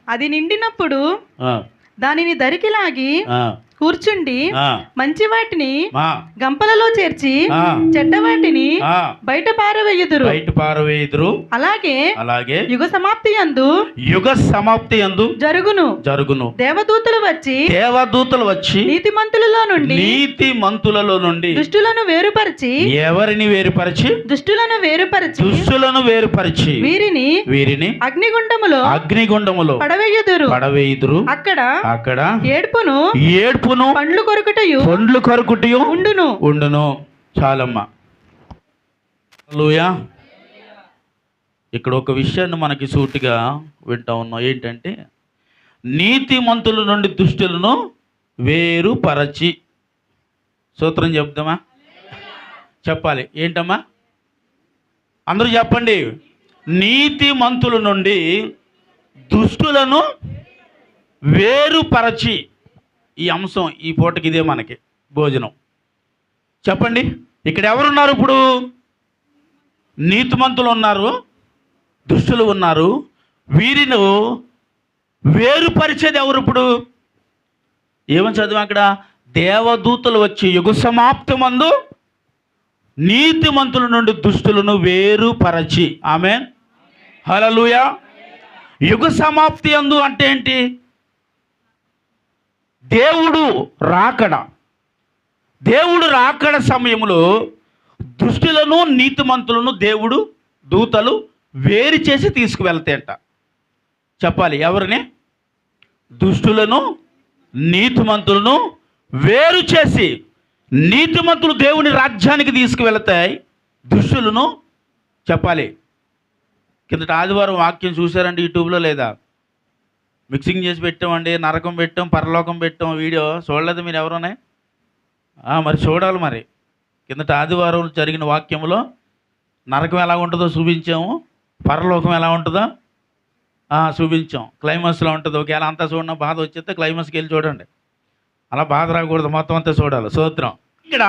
అది నిండినప్పుడు ఆ, దానిని దరికి లాగి ఆ, కూర్చుండి ఆ, మంచి వాటిని ఆ, గంపలలో చేర్చి ఆ, చెడ్డ వాటిని ఆ, బయట పారవేయుదురు. బయట పారవేయుదురు. అలాగే అలాగే యుగ సమాప్తి యందు యుగ సమాప్తి యందు జరుగును. జరుగును. దేవదూతలు వచ్చి దేవదూతలు వచ్చి నీతిమంతులలో నుండి నీతి మంతులలో నుండి దుష్టులను వేరుపరిచి ఎవరిని వేరుపరిచి దుష్టులను వేరుపరిచి వీరిని అగ్నిగుండములో పడవేయుదురు. అక్కడ ఏడ్పును పండ్లు కొరుకుటయు ఉండును. చాలమ్మా. హల్లెలూయా. ఇక్కడ ఒక విషయాన్ని మనకి సూటిగా వింటా ఉన్నాం. ఏంటంటే నీతిమంతుల నుండి దుష్టులను వేరుపరచి. సూత్రం చెప్దామా? చెప్పాలి. ఏంటమ్మా? అందరూ చెప్పండి. నీతిమంతుల నుండి దుష్టులను వేరుపరచి. ఈ అంశం ఈ పూటకి ఇదే మనకి భోజనం. చెప్పండి. ఇక్కడ ఎవరున్నారు ఇప్పుడు? నీతిమంతులు ఉన్నారు, దుష్టులు ఉన్నారు. వీరిని వేరుపరిచేది ఎవరు ఇప్పుడు? ఏమని చదివాం అక్కడ? దేవదూతలు వచ్చి యుగ సమాప్తమందు నీతిమంతుల నుండి దుష్టులను వేరుపరచి. ఆమేన్. హల్లెలూయా. యుగ సమాప్తి యందు అంటే ఏంటి? దేవుడు రాకడ సమయంలో దుష్టులను నీతిమంతులను దేవుడు దూతలు వేరు చేసి తీసుకువెళ్తాయంట. చెప్పాలి. ఎవరిని? దుష్టులను నీతిమంతులను వేరు చేసి. నీతిమంతులు దేవుని రాజ్యానికి తీసుకువెళ్తాయి, దుష్టులను చెప్పాలి. కిందట ఆదివారం వాక్యం చూశారండి యూట్యూబ్లో? లేదా? మిక్సింగ్ చేసి పెట్టామండి. నరకం పెట్టాం, పరలోకం పెట్టాం. వీడియో చూడలేదు మీరు ఎవరున్నాయి? మరి చూడాలి. మరి కిందట ఆదివారం జరిగిన వాక్యంలో నరకం ఎలా ఉంటుందో చూపించాము, పరలోకం ఎలా ఉంటుందో చూపించాం. క్లైమాక్స్లో ఉంటుంది. ఒకవేళ అంతా చూడడం బాధ వచ్చేస్తే క్లైమాక్స్కి వెళ్ళి చూడండి. అలా బాధ రాకూడదు, మొత్తం అంతా చూడాలి. స్తోత్రం. ఇక్కడ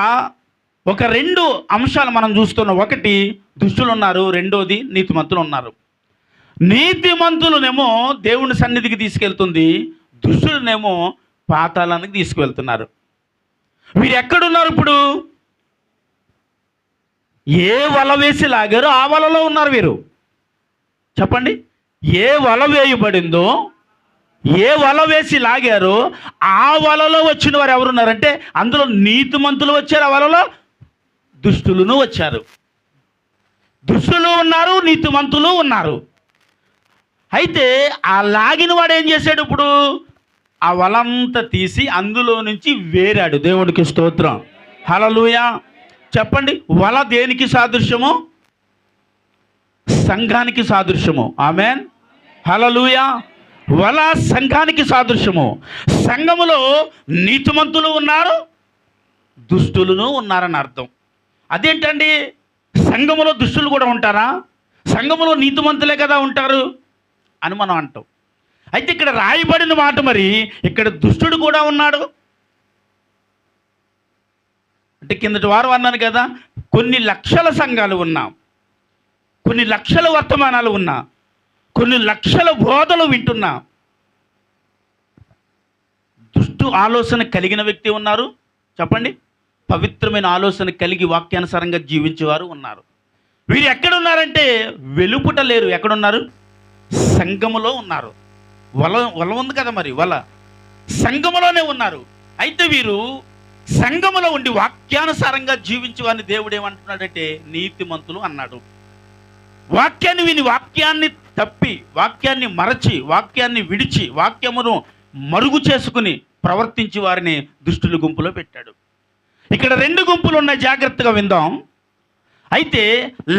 ఒక 2 అంశాలు మనం చూస్తున్నాం. ఒకటి దుష్టులు ఉన్నారు, రెండోది నీతిమంతులు ఉన్నారు. నీతిమంతులనేమో దేవుని సన్నిధికి తీసుకెళ్తుంది, దుష్టులనేమో పాతాళానికి తీసుకువెళ్తున్నారు. వీరు ఎక్కడున్నారు ఇప్పుడు? ఏ వల వేసి లాగారో ఆ వలలో ఉన్నారు వీరు. చెప్పండి. ఏ వల వేయబడిందో, ఏ వల వేసి లాగారో ఆ వలలో వచ్చిన వారు ఎవరున్నారంటే అందులో నీతిమంతులు వచ్చారు, ఆ వలలో దుష్టులను వచ్చారు. దుష్టులు ఉన్నారు, నీతిమంతులు ఉన్నారు. అయితే ఆ లాగిన వాడు ఏం చేశాడు? ఇప్పుడు ఆ వలంతా తీసి అందులో నుంచి వేరాడు. దేవుడికి స్తోత్రం. హల్లెలూయా. చెప్పండి. వల దేనికి సాదృశ్యము? సంఘానికి సాదృశ్యము. ఆమేన్. హల్లెలూయా. వల సంఘానికి సాదృశ్యము. సంఘములో నీతిమంతులు ఉన్నారు, దుష్టులను ఉన్నారని అర్థం. అదేంటండి? సంఘములో దుష్టులు కూడా ఉంటారా? సంఘములో నీతిమంతులే కదా ఉంటారు అని మనం అంటాం. అయితే ఇక్కడ రాయబడిన మాట మరి ఇక్కడ దుష్టుడు కూడా ఉన్నాడు అంటే, కిందటి వారం అన్నాను కదా, కొన్ని లక్షల సంఘాలు ఉన్నా, కొన్ని లక్షల వర్తమానాలు ఉన్నా, కొన్ని లక్షల బోధలు వింటున్నా, దుష్టు ఆలోచన కలిగిన వ్యక్తి ఉన్నారు. చెప్పండి. పవిత్రమైన ఆలోచన కలిగి వాక్యానుసారంగా జీవించేవారు ఉన్నారు. వీరు ఎక్కడున్నారంటే వెలుపుట లేరు. ఎక్కడున్నారు? సంఘములో ఉన్నారు. వల ఉంది కదా, మరి వల సంఘములోనే ఉన్నారు. అయితే వీరు సంఘములో ఉండి వాక్యానుసారంగా జీవించేవారిని దేవుడు ఏమంటున్నాడంటే నీతిమంతులు అన్నాడు. వాక్యాన్ని విని వాక్యాన్ని తప్పి, వాక్యాన్ని మరచి, వాక్యాన్ని విడిచి, వాక్యమును మరుగు చేసుకుని ప్రవర్తించి వారిని దుష్టుల గుంపులో పెట్టాడు. ఇక్కడ 2 గుంపులు ఉన్నాయి, జాగ్రత్తగా విందాం. అయితే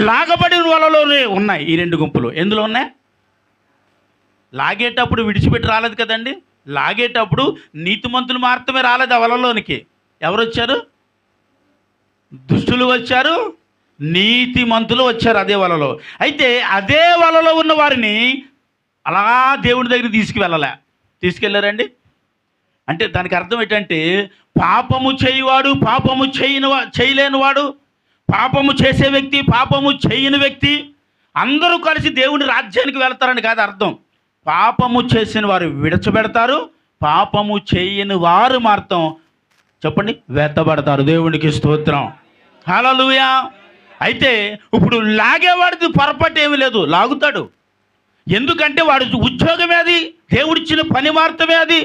లాగబడిన వలలోనే ఉన్నాయి ఈ 2 గుంపులు. ఎందులో ఉన్నాయి? లాగేటప్పుడు విడిచిపెట్టి రాలేదు కదండి. లాగేటప్పుడు నీతిమంతులు మాత్రమే రాలేదు ఆ వలలోనికి. ఎవరు వచ్చారు? దుష్టులు వచ్చారు, నీతిమంతులు వచ్చారు అదే వలలో. అయితే అదే వలలో ఉన్న వారిని అలా దేవుడి దగ్గరికి తీసుకెళ్ళారండి. అంటే దానికి అర్థం ఏంటంటే పాపము చేయవాడు, పాపము చేయలేనివాడు, పాపము చేసే వ్యక్తి, పాపము చేయని వ్యక్తి అందరూ కలిసి దేవుని రాజ్యానికి వెళ్తారని కాదు అర్థం. పాపము చేసిన వారు విడచబెడతారు, పాపము చేయని వారు మాత్రం చెప్పండి వెత్తబడతారు. దేవునికి స్తోత్రం, హల్లెలూయా. అయితే ఇప్పుడు లాగేవాడిది పొరపాటు ఏమీ లేదు, లాగుతాడు. ఎందుకంటే వాడి ఉద్యోగమే అది, దేవుడిచ్చిన పని మాత్రమే అది.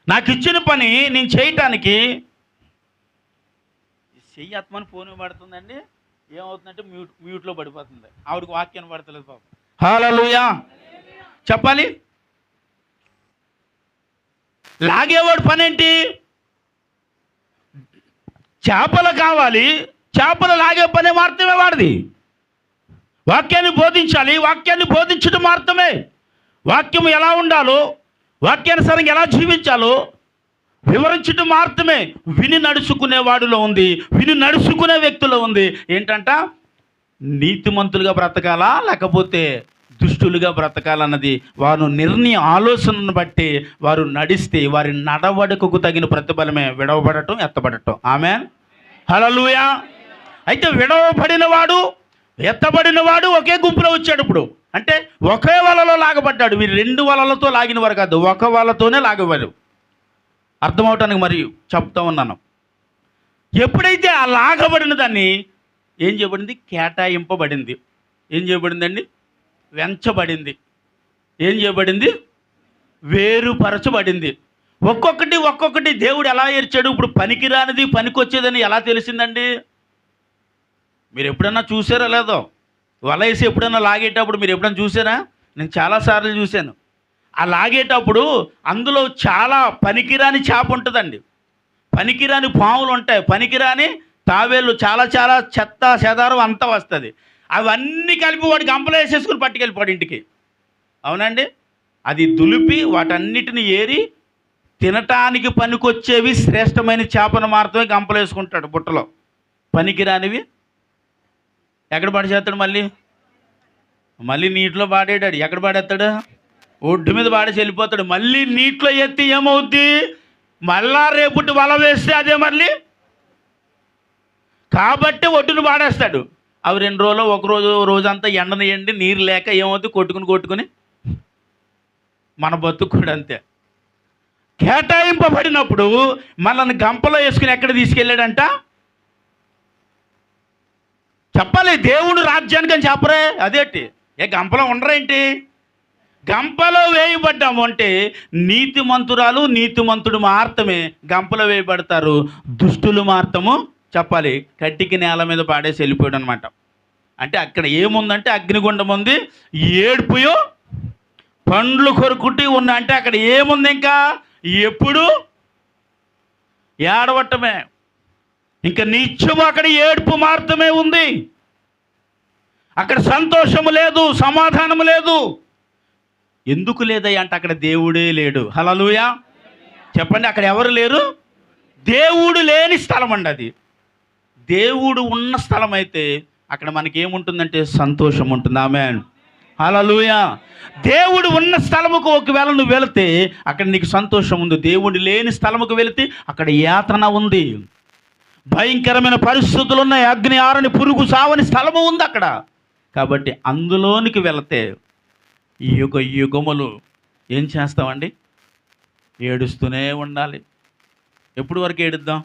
నాకు ఇచ్చిన పని నేను చేయటానికి చెయ్యి ఆత్మని ఫోన్ పడుతుందండి, ఏమవుతుందంటే మ్యూట్లో పడిపోతుంది. ఆవిడకి వాక్యాన్ని పడతలేదు పాపం. హల్లెలూయా చెప్పాలి. లాగేవాడు పని ఏంటి? చేపలు కావాలి, చేపలు లాగే పని మాత్రమే వాడిది. వాక్యాన్ని బోధించాలి, వాక్యాన్ని బోధించడం మాత్రమే. వాక్యం ఎలా ఉండాలో, వాక్యానుసారంగా ఎలా జీవించాలో వివరించడం మాత్రమే విని నడుచుకునే వాడిలో ఉంది, విని నడుచుకునే వ్యక్తుల్లో ఉంది. ఏంటంట? నీతిమంతులుగా బ్రతకాలా లేకపోతే దుష్టులుగా బ్రతకాలన్నది వారు నిర్ణయ ఆలోచనను బట్టి వారు నడిస్తే వారి నడవడికకు తగిన ప్రతిఫలమే విడవబడటం, ఎత్తబడటం. ఆమేన్, హల్లెలూయా. అయితే విడవబడిన వాడు, ఎత్తబడిన వాడు ఒకే గుంపులో వచ్చాడు. ఇప్పుడు అంటే ఒకే వలలో లాగబడ్డాడు. వీరు రెండు వలలతో లాగిన వారు కాదు, ఒక వలతోనే లాగేవారు. అర్థమవటానికి మరియు చెప్తా ఉన్నాను. ఎప్పుడైతే ఆ లాగబడిన దాన్ని ఏం చేయబడింది? కేటాయింపబడింది. ఏం చేయబడిందండి? వెంచబడింది. ఏం చేయబడింది? వేరుపరచబడింది. ఒక్కొక్కటి దేవుడు ఎలా ఏర్చాడు? ఇప్పుడు పనికిరానిది పనికొచ్చేదని ఎలా తెలిసిందండి? మీరు ఎప్పుడన్నా చూసారా లేదో? వల వేసి ఎప్పుడన్నా లాగేటప్పుడు మీరు ఎప్పుడన్నా చూసారా? నేను చాలాసార్లు చూశాను. ఆ లాగేటప్పుడు అందులో చాలా పనికిరాని చేప ఉంటుందండి, పనికిరాని పాములు ఉంటాయి, పనికిరాని తావేళ్ళు, చాలా చాలా చెత్త చెదారం అంతా వస్తుంది. అవన్నీ కలిపి వాడికి గంపలో వేసేసుకుని పట్టుకెళ్ళిపోడు ఇంటికి. అవునండి. అది దులిపి వాటన్నిటిని ఏరి తినటానికి పనికొచ్చేవి శ్రేష్టమైన చేపను మాత్రమే గంపలు వేసుకుంటాడు బుట్టలో. పనికిరానివి ఎక్కడ పడేస్తాడు? మళ్ళీ నీటిలో పాడేడాడు. ఎక్కడ పాడేస్తాడు? ఒడ్డు మీద పాడేసి వెళ్ళిపోతాడు. మళ్ళీ నీటిలో ఎత్తి ఏమవుద్ది? మళ్ళా రేపుటి వల వేస్తే అదే మళ్ళీ. కాబట్టి ఒడ్డును పాడేస్తాడు. అవి 2 రోజులు, ఒక రోజంతా ఎండను ఎండి నీరు లేక ఏమవుద్ది? కొట్టుకుని మన బతుకు కూడా అంతే. కేటాయింపబడినప్పుడు మనల్ని గంపలో వేసుకుని ఎక్కడ తీసుకెళ్ళాడంట? చెప్పాలి, దేవుడు రాజ్యానికి అని చెప్పరే. అదేంటి? గంపలో ఉండరేంటి? గంపలో వేయబడ్డాము అంటే నీతిమంతురాలు, నీతిమంతుడు మాత్రమే గంపలో వేయబడతారు. దుష్టులు మాత్రము చెప్పాలి కట్టికి నేల మీద పాడేసి వెళ్ళిపోయాడు అనమాట. అంటే అక్కడ ఏముందంటే అగ్నిగుండం ఉంది, ఏడుపుయో పండ్లు కొరుకుటి ఉన్న. అంటే అక్కడ ఏముంది? ఇంకా ఎప్పుడు ఏడవటమే. ఇంకా నిత్యము అక్కడ ఏడుపు మాత్రమే ఉంది. అక్కడ సంతోషము లేదు, సమాధానము లేదు. ఎందుకు లేదయ్యా అంటే అక్కడ దేవుడే లేడు. హల్లెలూయా చెప్పండి. అక్కడ ఎవరు లేరు? దేవుడు లేని స్థలం అండి అది. దేవుడు ఉన్న స్థలం అయితే అక్కడ మనకి ఏముంటుందంటే సంతోషం ఉంటుంది. ఆమేన్, హల్లెలూయా. దేవుడు ఉన్న స్థలముకు ఒకవేళ నువ్వు వెళితే అక్కడ నీకు సంతోషం ఉంది. దేవుడు లేని స్థలముకు వెళితే అక్కడ యాతన ఉంది, భయంకరమైన పరిస్థితులు ఉన్నాయి, అగ్ని ఆరని పురుగు సావని స్థలము ఉంది అక్కడ. కాబట్టి అందులోనికి వెళితే యుగములు ఏం చేస్తామండి? ఏడుస్తూనే ఉండాలి. ఎప్పుడు వరకు ఏడుద్దాం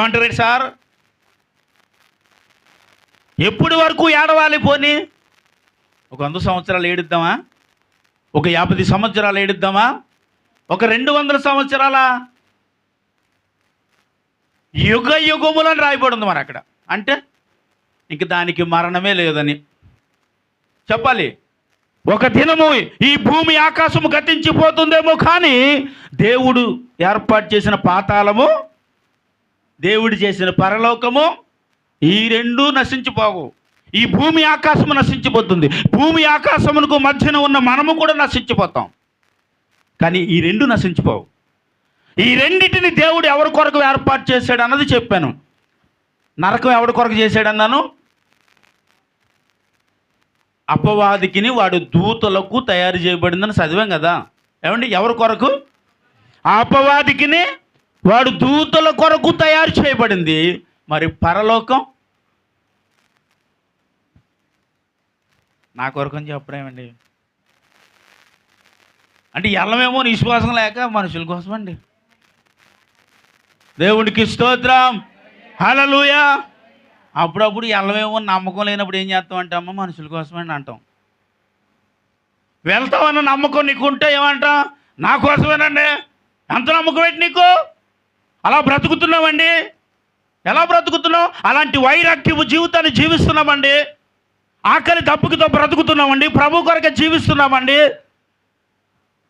అంటారు సార్? ఎప్పుడు వరకు ఏడవాలి? పోనీ ఒక 100 సంవత్సరాలు ఏడుద్దామా? ఒక 50 సంవత్సరాలు ఏడుద్దామా? ఒక 200 సంవత్సరాల? యుగములని రాయబడి ఉంది మరి అక్కడ. అంటే ఇంక దానికి మరణమే లేదని చెప్పాలి. ఒక దినము ఈ భూమి ఆకాశము గతించిపోతుందేమో, కానీ దేవుడు ఏర్పాటు చేసిన పాతాళము, దేవుడు చేసిన పరలోకము, ఈ రెండు నశించిపోవు. ఈ భూమి ఆకాశము నశించిపోతుంది, భూమి ఆకాశమునకు మధ్యన ఉన్న మనము కూడా నశించిపోతాం, కానీ ఈ రెండు నశించిపోవు. ఈ రెండింటిని దేవుడు ఎవరి కొరకు ఏర్పాటు చేశాడు అన్నది చెప్పాను. నరకం ఎవరి కొరకు చేశాడన్నాను? అపవాదికిని వాడు దూతలకు తయారు చేయబడిందని చదివాం కదా. ఏమండి? ఎవరి కొరకు? అపవాదికిని వాడు దూతల కొరకు తయారు చేయబడింది. మరి పరలోకం నా కొరకు అని చెప్పడమేమండి. అంటే ఎల్లమేమో విశ్వాసం లేక మనుషుల కోసం అండి. దేవుడికి స్తోత్రం, హల్లెలూయా. అప్పుడప్పుడు ఎల్లమేమో నమ్మకం లేనప్పుడు ఏం చేస్తామంటే అమ్మ మనుషుల కోసమని అంటాం. వెళ్తామన్న నమ్మకం నీకు ఉంటే ఏమంటాం, నా కోసమేనండి. ఎంత నమ్మకం ఏంటి నీకు? అలా బ్రతుకుతున్నామండి. ఎలా బ్రతుకుతున్నాం? అలాంటి వైరాగ్యపు జీవితాన్ని జీవిస్తున్నామండి. ఆకలి దప్పుకుతో బ్రతుకుతున్నామండి. ప్రభు కొరకే జీవిస్తున్నామండి.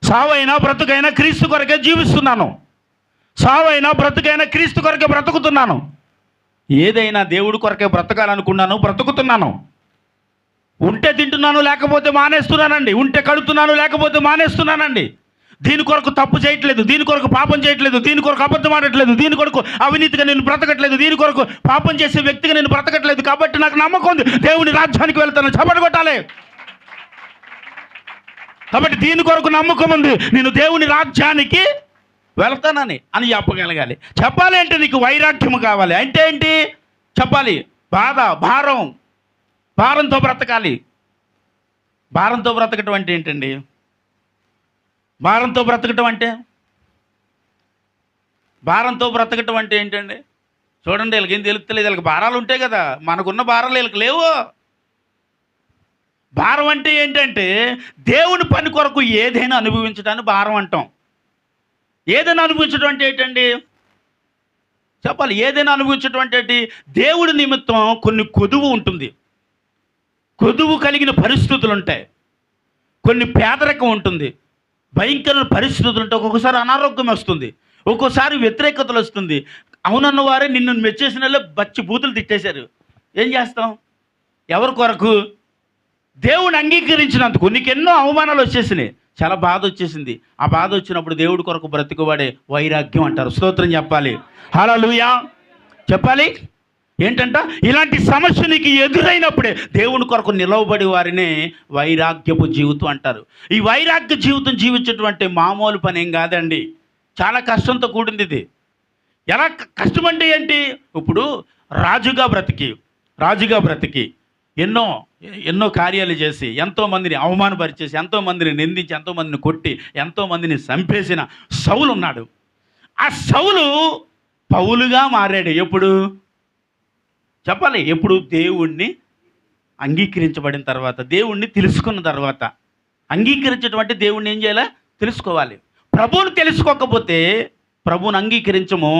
సావైనా బ్రతుకైనా క్రీస్తు కొరకే జీవిస్తున్నాను. సావైనా బ్రతుకైనా క్రీస్తు కొరకే బ్రతుకుతున్నాను. ఏదైనా దేవుడి కొరకే బ్రతకాలనుకున్నాను, బ్రతుకుతున్నాను. ఉంటే తింటున్నాను, లేకపోతే మానేస్తున్నానండి. ఉంటే కడుతున్నాను, లేకపోతే మానేస్తున్నానండి. దీని కొరకు తప్పు చేయట్లేదు, దీని కొరకు పాపం చేయట్లేదు, దీని కొరకు అబద్ధం ఆడట్లేదు, దీని కొరకు అవినీతిగా నేను బ్రతకట్లేదు, దీని కొరకు పాపం చేసే వ్యక్తిగా నేను బ్రతకట్లేదు. కాబట్టి నాకు నమ్మకం ఉంది, దేవుని రాజ్యానికి వెళ్తాను. చప్పట్లు కొట్టాలి. కాబట్టి దీని కొరకు నమ్మకం ఉంది, నేను దేవుని రాజ్యానికి వెళ్తానని అని చెప్పగలగాలి. చెప్పాలి అంటే నీకు వైరాగ్యం కావాలి. అంటే ఏంటి చెప్పాలి? బాధ, భారంతో బ్రతకాలి. భారంతో బ్రతకటం అంటే ఏంటండి? భారంతో బ్రతకటం అంటే ఏంటండి? చూడండి, వీళ్ళకి ఏం తెలుస్తలేదు. వీళ్ళకి భారాలు ఉంటాయి కదా, మనకున్న భారాలు వీళ్ళకి లేవు. భారం అంటే ఏంటంటే దేవుని పని కొరకు ఏదైనా అనుభవించడాన్ని భారం అంటాం. ఏదైనా అనుభవించడం అంటే ఏంటండి చెప్పాలి? ఏదైనా అనుభవించడం అంటే ఏంటి? దేవుడి నిమిత్తం కొన్ని కొదువు ఉంటుంది, కొదువు కలిగిన పరిస్థితులు ఉంటాయి, కొన్ని పేదరికం ఉంటుంది, భయంకరమైన పరిస్థితులు ఉంటాయి. ఒక్కొక్కసారి అనారోగ్యం వస్తుంది, ఒక్కోసారి వ్యతిరేకతలు వస్తుంది. అవునన్న వారే నిన్ను మెచ్చేసిన వాళ్ళు బచ్చి బూతులు తిట్టేశారు. ఏం చేస్తాం? ఎవరి కొరకు? దేవుని అంగీకరించినందుకు. నీకు ఎన్నో అవమానాలు వచ్చేసినాయి, చాలా బాధ వచ్చేసింది. ఆ బాధ వచ్చినప్పుడు దేవుడి కొరకు బ్రతికబడే వైరాగ్యం అంటారు. స్తోత్రం చెప్పాలి, హల్లెలూయా చెప్పాలి. ఏంటంట? ఇలాంటి సమస్య నీకు ఎదురైనప్పుడే దేవుని కొరకు నిలవబడి వారినే వైరాగ్యపు జీవితం అంటారు. ఈ వైరాగ్య జీవితం జీవించటువంటి మామూలు పని ఏం కాదండి, చాలా కష్టంతో కూడింది ఇది. ఎలా కష్టం అంటే ఏంటి? ఇప్పుడు రాజుగా బ్రతికి ఎన్నో కార్యాలు చేసి, ఎంతోమందిని అవమానపరిచేసి, ఎంతోమందిని నిందించి, ఎంతోమందిని కొట్టి, ఎంతోమందిని చంపేసిన సౌలు ఉన్నాడు. ఆ సౌలు పౌలుగా మారాడు. ఎప్పుడు చెప్పాలి? ఎప్పుడు దేవుణ్ణి అంగీకరించబడిన తర్వాత, దేవుణ్ణి తెలుసుకున్న తర్వాత. అంగీకరించడం అంటే దేవుణ్ణి ఏం చేయాలి? తెలుసుకోవాలి. ప్రభువుని తెలుసుకోకపోతే ప్రభువుని అంగీకరించము,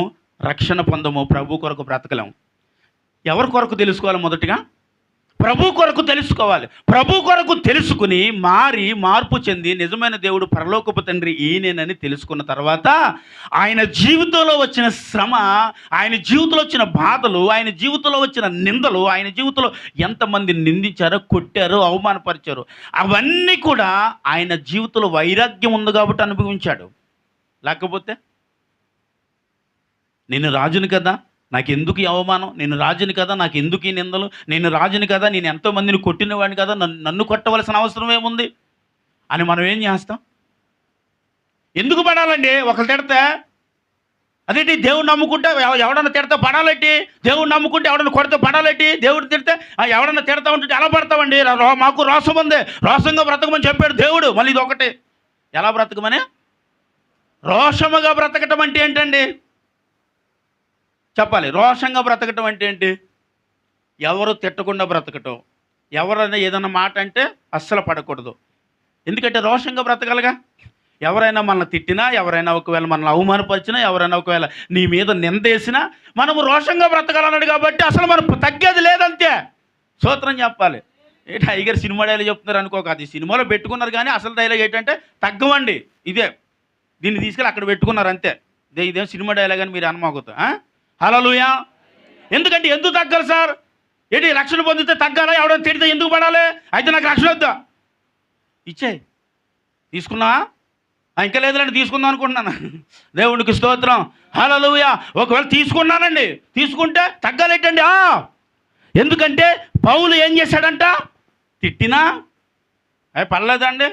రక్షణ పొందము, ప్రభు కొరకు బ్రతకలేము. ఎవరి కొరకు తెలుసుకోవాలి? మొదటిగా ప్రభు కొరకు తెలుసుకోవాలి. ప్రభు కొరకు తెలుసుకుని మార్పు చెంది నిజమైన దేవుడు పరలోకపు తండ్రి ఈయనేనని తెలుసుకున్న తర్వాత ఆయన జీవితంలో వచ్చిన శ్రమ, ఆయన జీవితంలో వచ్చిన బాధలు, ఆయన జీవితంలో వచ్చిన నిందలు, ఆయన జీవితంలో ఎంతమంది నిందించారో, కొట్టారో, అవమానపరిచారో, అవన్నీ కూడా ఆయన జీవితంలో వైరాగ్యం ఉంది కాబట్టి అనుభవించాడు. లేకపోతే నేను రాజుని కదా, నాకు ఎందుకు ఈ అవమానం, నేను రాజుని కదా, నాకు ఎందుకు ఈ నిందలు, నేను రాజుని కదా, నేను ఎంతోమందిని కొట్టినవాడిని కదా, నన్ను కొట్టవలసిన అవసరం ఏముంది అని మనం ఏం చేస్తాం? ఎందుకు పడాలండి? ఒకరు తిడితే అదేంటి? దేవుడిని నమ్ముకుంటే ఎవడన్నా తిడితే పడాలెట్టి, దేవుడిని నమ్ముకుంటే ఎవడన్నా కొడితే పడాలెట్టి, దేవుడిని తిడితే ఎవడన్నా తిడతా ఉంటే ఎలా పడతామండి? మాకు రోషం ఉంది, రోషంగా బ్రతకమని చెప్పాడు దేవుడు. మళ్ళీ ఇది ఒకటి, ఎలా బ్రతకమని? రోషముగా బ్రతకటం అంటే ఏంటండి చెప్పాలి? రోషంగా బ్రతకటం అంటే ఏంటి? ఎవరు తిట్టకుండా బ్రతకటం, ఎవరైనా ఏదైనా మాట అంటే అస్సలు పడకూడదు. ఎందుకంటే రోషంగా బ్రతకాలిగా. ఎవరైనా మనల్ని తిట్టినా, ఎవరైనా ఒకవేళ మనల్ని అవమానపరిచినా, ఎవరైనా ఒకవేళ నీ మీద నిందేసినా మనము రోషంగా బ్రతకాలన్నాడు కాబట్టి అసలు మనం తగ్గేది లేదంతే. స్తోత్రం చెప్పాలి. ఏంటి టైగర్ సినిమా డైలాగ్ చెప్తున్నారు అనుకోక, అది సినిమాలో పెట్టుకున్నారు కానీ అసలు డైలాగ్ ఏంటంటే తగ్గవండి. ఇదే, దీన్ని తీసుకెళ్ళి అక్కడ పెట్టుకున్నారు అంతే. ఇదేం సినిమా డైలాగ్ అని మీరు అనమాకుతా. హల్లెలూయా. ఎందుకంటే ఎందుకు తగ్గాలి సార్? ఏంటి రక్షణ పొందితే తగ్గాలా? ఎవడో తిడితే ఎందుకు పడాలి? అయితే నాకు రక్షణ వద్దా? ఇచ్చే తీసుకున్నా, ఇంకా లేదులేండి తీసుకుందాం అనుకుంటున్నాను. దేవునికి స్తోత్రం, హల్లెలూయా. ఒకవేళ తీసుకున్నానండి, తీసుకుంటే తగ్గాలేటండి. ఎందుకంటే పౌలు ఏం చేశాడంట? తిట్టినా పర్లేదండి,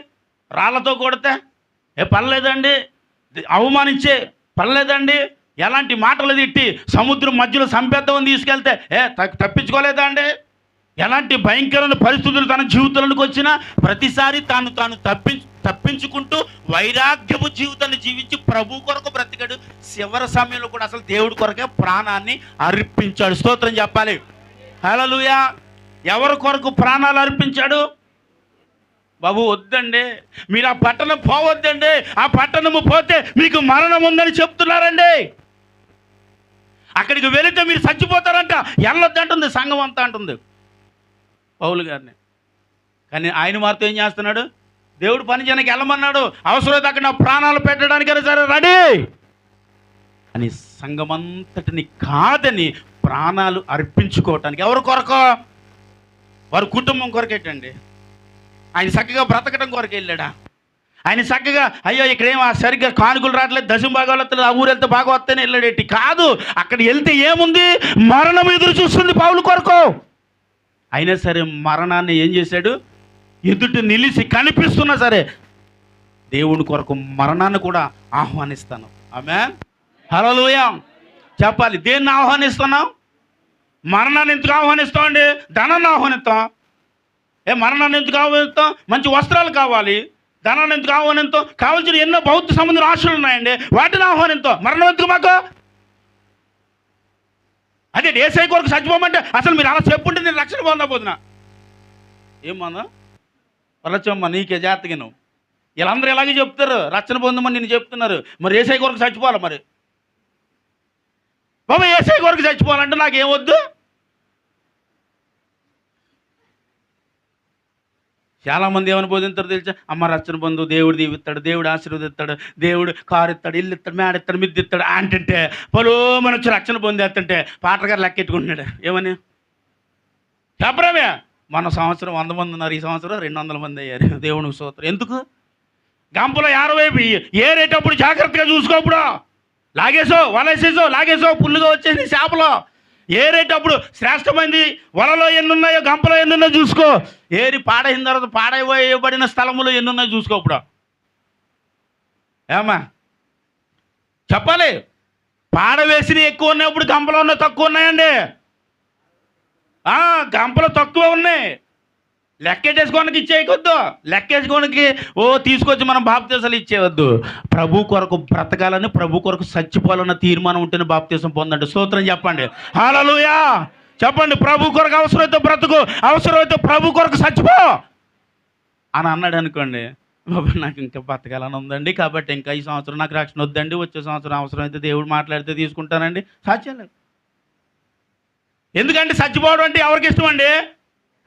రాళ్ళతో కొడితే పర్లేదండి, అవమానించే పర్లేదండి, ఎలాంటి మాటలు తిట్టి సముద్రం మధ్యలో సంపేద్దామని తీసుకెళ్తే తప్పించుకోలేదా అండి? ఎలాంటి భయంకరమైన పరిస్థితులు తన జీవితంలోకి వచ్చినా ప్రతిసారి తాను తప్పించుకుంటూ వైరాగ్యపు జీవితాన్ని జీవించి ప్రభు కొరకు బ్రతికాడు. చివరి సమయంలో కూడా అసలు దేవుడి కొరకే ప్రాణాన్ని అర్పించాడు. స్తోత్రం చెప్పాలి. హల్లెలూయా. ఎవరి కొరకు ప్రాణాలు అర్పించాడు? బాబు వద్దండి, మీరు ఆ పట్టణం పోవద్దండి, ఆ పట్టణము పోతే మీకు మరణం ఉందని చెప్తున్నారండి. అక్కడికి వెళితే మీరు చచ్చిపోతారంట, వెళ్ళొద్దంటుంది సంఘం అంతా అంటుంది పౌలు గారిని. కానీ ఆయన మాత్రం ఏం చేస్తున్నాడు? దేవుడు పని చేయడానికి వెళ్ళమన్నాడు, అవసరమైతే అక్కడ నా ప్రాణాలు పెట్టడానికైనా సరే రెడీ అని సంఘమంతటిని కాదని ప్రాణాలు అర్పించుకోవటానికి. ఎవరి కొరకు? వారి కుటుంబం కొరకేటండి. ఆయన చక్కగా బ్రతకడం కొరకు వెళ్ళాడా? ఆయన చక్కగా అయ్యో ఇక్కడేం సరిగ్గా కానుకలు రావట్లేదు, దశమ భాగాలు వస్తలేదు, ఆ ఊరు వెళ్తే బాగా వస్తేనే వెళ్ళాడేటి కాదు. అక్కడ వెళ్తే ఏముంది? మరణం ఎదురు చూస్తుంది పౌలు కొరకు. అయినా సరే మరణాన్ని ఏం చేశాడు? ఎదుటి నిలిచి కనిపిస్తున్నా సరే దేవుని కొరకు మరణాన్ని కూడా ఆహ్వానిస్తాను. ఆమేన్. హల్లెలూయా. చెప్పాలి. దేన్ని ఆహ్వానిస్తున్నాం? మరణాన్ని ఎందుకు ఆహ్వానిస్తామండి? ధనాన్ని ఆహ్వానిస్తాం. మరణాన్ని ఎందుకు ఆహ్వానిస్తాం? మంచి వస్త్రాలు కావాలి. ధనాన్ని ఎందుకు ఆహ్వానిస్తాం? కావాల్సిన ఎన్నో భౌతిక సంబంధం ఆశలు ఉన్నాయండి, వాటిని ఆహ్వానిస్తాం. మరణం ఎందుకు మాకు? అదే యేసయ్య కొరకు చచ్చిపోమంటే అసలు మీరు అలా చెప్పుంటే నేను రక్షణ పొందబోతున్నా. ఏమన్నా పరచమ్మ నీకే జాతకను వీళ్ళందరూ ఎలాగే చెప్తారు, రక్షణ పొందమని నేను చెప్తున్నారు. మరి యేసయ్య కొరకు చచ్చిపోవాలి. మరి బాబా యేసయ్య కొరకు చచ్చిపోవాలంటే నాకేమొద్దు? చాలామంది ఏమైనా బోధింతారు తెలుసా? అమ్మ రక్షణ పొందు, దేవుడు దీవిస్తాడు, దేవుడు ఆశీర్వదిస్తాడు, దేవుడు కారు ఇస్తాడు, ఇల్లు ఇస్తాడు, మేడ ఇస్తాడు, మిద్ది ఇస్తాడు అంటుంటే పలు మన వచ్చి రక్షణ పొందేస్తుంటే పాటగారు గారు లెక్కెట్టుకుంటున్నాడు. ఏమని చెప్పరామే? మన సంవత్సరం 100 మంది ఉన్నారు, ఈ సంవత్సరం 200 మంది అయ్యారు. దేవునికి స్తోత్రం. ఎందుకు? గంపలో 50 ఏరేటప్పుడు జాగ్రత్తగా చూసుకోప్పుడు. లాగేసో వలేసేసో లాగేసో పుల్లుగా వచ్చేసి చేపలో ఏరేటప్పుడు శ్రేష్టమైంది వలలో ఎన్నున్నాయో గంపలో ఎన్నున్నాయో చూసుకో. ఏరి పాడైన తర్వాత పాడైపోయబడిన స్థలములో ఎన్నున్నాయో చూసుకో. ఇప్పుడు ఏమా చెప్పాలి? పాడవేసిన ఎక్కువ ఉన్నప్పుడు గంపలో ఉన్న తక్కువ ఉన్నాయండి. గంపలో తక్కువ ఉన్నాయి. లెక్కేసుకోనికి ఇచ్చేయకొద్దు. లెక్కేసుకోనికి తీసుకొచ్చి మనం బాప్తీసాలు ఇచ్చేయవద్దు. ప్రభు కొరకు బ్రతకాలని, ప్రభు కొరకు చచ్చిపోవాలన్న తీర్మానం ఉంటేనే బాప్తీసం పొందండి. స్తోత్రం చెప్పండి. హల్లెలూయా. చెప్పండి. ప్రభు కొరకు అవసరమైతే బ్రతుకు, అవసరమైతే ప్రభు కొరకు చచ్చిపో అని అన్నాడు అనుకోండి. బాబా నాకు ఇంకా బ్రతకాలని ఉందండి, కాబట్టి ఇంకా ఈ సంవత్సరం నాకు రక్షణ వద్దండి, వచ్చే సంవత్సరం అవసరమైతే దేవుడు మాట్లాడితే తీసుకుంటానండి. సాధ్యం లేదు. ఎందుకంటే చచ్చిపోవడం అంటే ఎవరికి ఇష్టం అండి?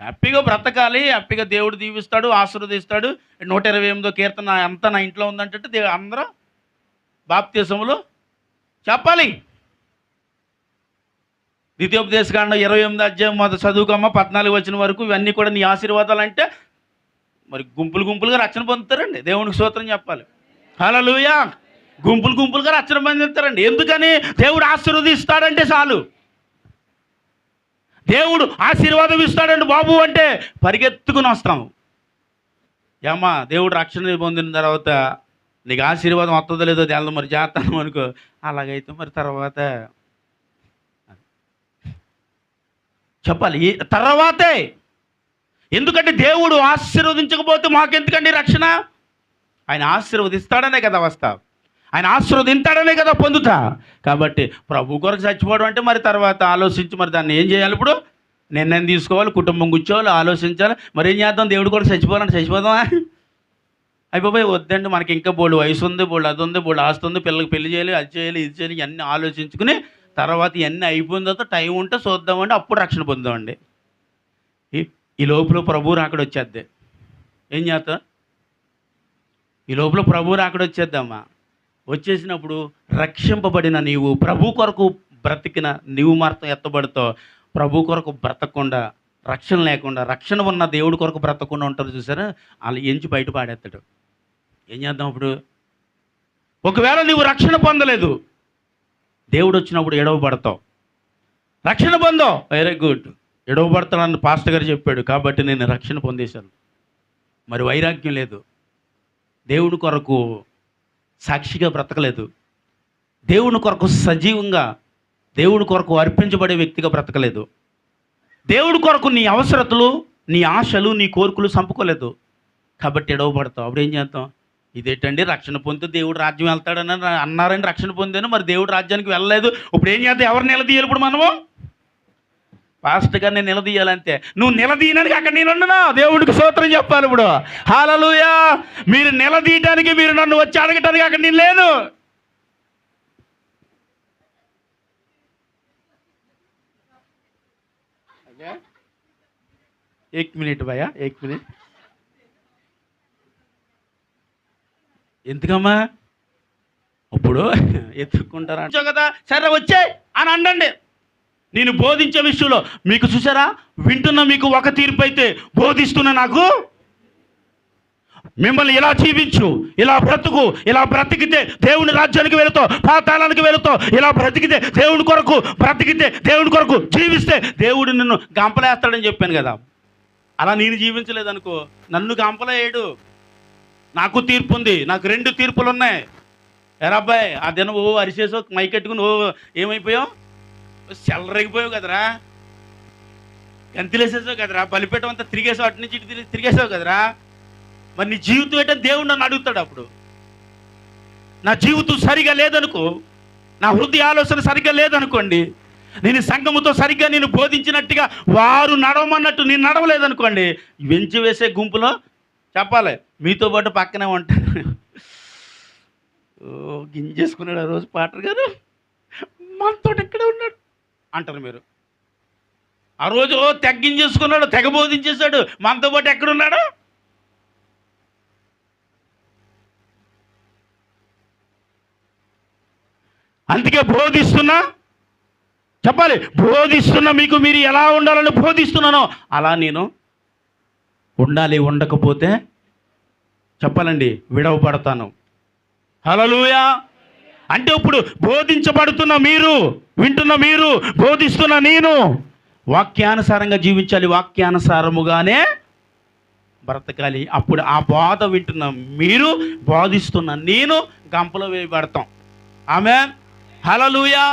హ్యాపీగా బ్రతకాలి, హ్యాపీగా దేవుడు దీవిస్తాడు, ఆశీర్వదిస్తాడు. 128వ కీర్తన అంతా నా ఇంట్లో ఉందంటే అందరూ బాప్తీసములు చెప్పాలి. ద్వితీయోపదేశకాండం 28వ అధ్యాయం మొదటి చదువుకోమ్మ 14 వచ్చిన వరకు ఇవన్నీ కూడా నీ ఆశీర్వాదాలు అంటే మరి గుంపులుగా రక్షణ పొందుతారండి. దేవునికి స్తోత్రం చెప్పాలి. హల్లెలూయా. గుంపులుగా రక్షణ పొందుతారండి. ఎందుకని? దేవుడు ఆశీర్వదిస్తాడంటే చాలు. దేవుడు ఆశీర్వాదం ఇస్తాడండి బాబు అంటే పరిగెత్తుకుని వస్తాం. ఏమ్మా దేవుడు రక్షణ పొందిన తర్వాత నీకు ఆశీర్వాదం వస్తుందో లేదో తెలదు, మరి చేస్తాను అనుకో. అలాగైతే మరి తర్వాత చెప్పాలి తర్వాతే. ఎందుకంటే దేవుడు ఆశీర్వదించకపోతే మాకెందుకండి రక్షణ? ఆయన ఆశీర్వదిస్తాడనే కదా వస్తా, ఆయన ఆశీర్వదింతాడనే కదా పొందుతా. కాబట్టి ప్రభు కొరకు చచ్చిపోవడం అంటే మరి తర్వాత ఆలోచించి మరి దాన్ని ఏం చేయాలి? ఇప్పుడు నిర్ణయం తీసుకోవాలి, కుటుంబం కూర్చోవాలి, ఆలోచించాలి. మరి ఏం చేద్దాం? దేవుడి కొరకు చచ్చిపోవాలంటే చచ్చిపోదామా? అయిపోయి వద్దండి, మనకి ఇంకా బోల్డ్ వయసు ఉంది, బోల్డ్ అది ఉంది, బోల్డ్ ఆస్తి ఉంది, పిల్లలకి పెళ్లి చేయాలి, అది చేయాలి, ఇది చేయాలి, ఇవన్నీ ఆలోచించుకుని తర్వాత ఇవన్నీ అయిపోయిన తర్వాత టైం ఉంటే చూద్దామండి, అప్పుడు రక్షణ పొందామండి. ఈ లోపల ప్రభు రాకడ వచ్చేద్ది. ఏం చేస్తా? ఈ లోపల ప్రభు రాకడ వచ్చేద్దామా? వచ్చేసినప్పుడు రక్షింపబడిన నీవు, ప్రభు కొరకు బ్రతికిన నీవు మాత్రం ఎత్తబడతావు. ప్రభు కొరకు బ్రతకకుండా, రక్షణ లేకుండా, రక్షణ ఉన్న దేవుడి కొరకు బ్రతకుండా ఉంటారు చూసారా, వాళ్ళు ఎంచి బయట పాడేస్తాడు. ఏం చేద్దాం అప్పుడు? ఒకవేళ నీవు రక్షణ పొందలేదు, దేవుడు వచ్చినప్పుడు ఎడవబడతావు. రక్షణ పొందావు, వెరీ గుడ్, ఎడవబడతానని పాస్టర్ గారు చెప్పాడు కాబట్టి నేను రక్షణ పొందేశాను. మరి వైరాగ్యం లేదు, దేవుడి కొరకు సాక్షిగా బ్రతకలేదు, దేవుని కొరకు సజీవంగా దేవుని కొరకు అర్పించబడే వ్యక్తిగా బ్రతకలేదు. దేవుడి కొరకు నీ అవసరతలు, నీ ఆశలు, నీ కోరికలు చంపుకోలేదు కాబట్టి ఎడవబడతావు. అప్పుడు ఏం చేస్తాం? ఇదేంటండి రక్షణ పొందితే దేవుడు రాజ్యం వెళ్తాడని అన్నారని రక్షణ పొందాను, మరి దేవుడు రాజ్యానికి వెళ్ళలేదు. ఇప్పుడు ఏం చేద్దాం? ఎవరు నిలదీయాలి ఇప్పుడు మనము? పాస్టర్ గారిని నిలదీయాలంతే. నువ్వు నిలదీయడానికి అక్కడ నేను ఉండనా? దేవుడికి స్తోత్రం చెప్పాలి ఇప్పుడు. హల్లెలూయా. మీరు నిలదీయటానికి, మీరు నన్ను వచ్చి అడగటానికి అక్కడ నేను లేను. एक मिनिट भैया, एक मिनिट. ఎందుకమ్మా ఇప్పుడు ఎత్తుక్కుంటారా కదా? సరే వచ్చే అని అండండి. నేను బోధించే విషయంలో మీకు చూసారా, వింటున్న మీకు ఒక తీర్పు అయితే, బోధిస్తున్న నాకు మిమ్మల్ని ఇలా జీవించు, ఇలా బ్రతుకు, ఇలా బ్రతికితే దేవుని రాజ్యానికి వెళుతావు, పాతాళానికి వెళుతావు, ఇలా బ్రతికితే దేవుని కొరకు బ్రతికితే, దేవుని కొరకు జీవిస్తే దేవుడు నిన్ను గంపలేస్తాడని చెప్పాను కదా. అలా నేను జీవించలేదనుకో, నన్ను గంపలేయడు. నాకు తీర్పు ఉంది, నాకు 2 తీర్పులు ఉన్నాయి. ఎరా అబ్బాయి, ఆ దినం ఓ అరిసేసో మైకెట్టుకుని ఓ ఏమైపోయావు, చెల్లరగిపోయావు కదరా, గంతిలేసేసావు కదరా, బలిపేటం అంతా తిరిగేసావు, అటు నుంచి ఇటు తిరిగేసావు కదరా. మరి నీ జీవితం ఏంటంటే దేవుడు నన్ను అడుగుతాడు. అప్పుడు నా జీవితం సరిగా లేదనుకో, నా హృదయ ఆలోచన సరిగ్గా లేదనుకోండి, నేను సంఘముతో సరిగ్గా నేను బోధించినట్టుగా వారు నడవమన్నట్టు నేను నడవలేదనుకోండి, వెంచి వేసే గుంపులో చెప్పాలి మీతో పాటు పక్కనే ఉంటాను. ఓ గింజేసుకున్నాడు ఆ రోజు పాటర్ గారు, మనతో ఎక్కడే ఉన్నాడు అంటారు మీరు. ఆ రోజు తెగ్గించేసుకున్నాడు, తెగ బోధించేశాడు, మనతో పాటు ఎక్కడున్నాడు? అందుకే బోధిస్తున్నా చెప్పాలి, బోధిస్తున్నా మీకు మీరు ఎలా ఉండాలని బోధిస్తున్నానో అలా నేను ఉండాలి. ఉండకపోతే చెప్పాలండి విడవబడతాను. హల్లెలూయా. అంటే ఇప్పుడు బోధించబడుతున్న మీరు, వింటున్న మీరు, బోధిస్తున్న నేను వాక్యానుసారంగా జీవించాలి, వాక్యానుసారముగానే బ్రతకాలి. అప్పుడు ఆ బోధ వింటున్న మీరు, బోధిస్తున్న నేను గంపలో వేయబడతాం. ఆమేన్. హల్లెలూయా.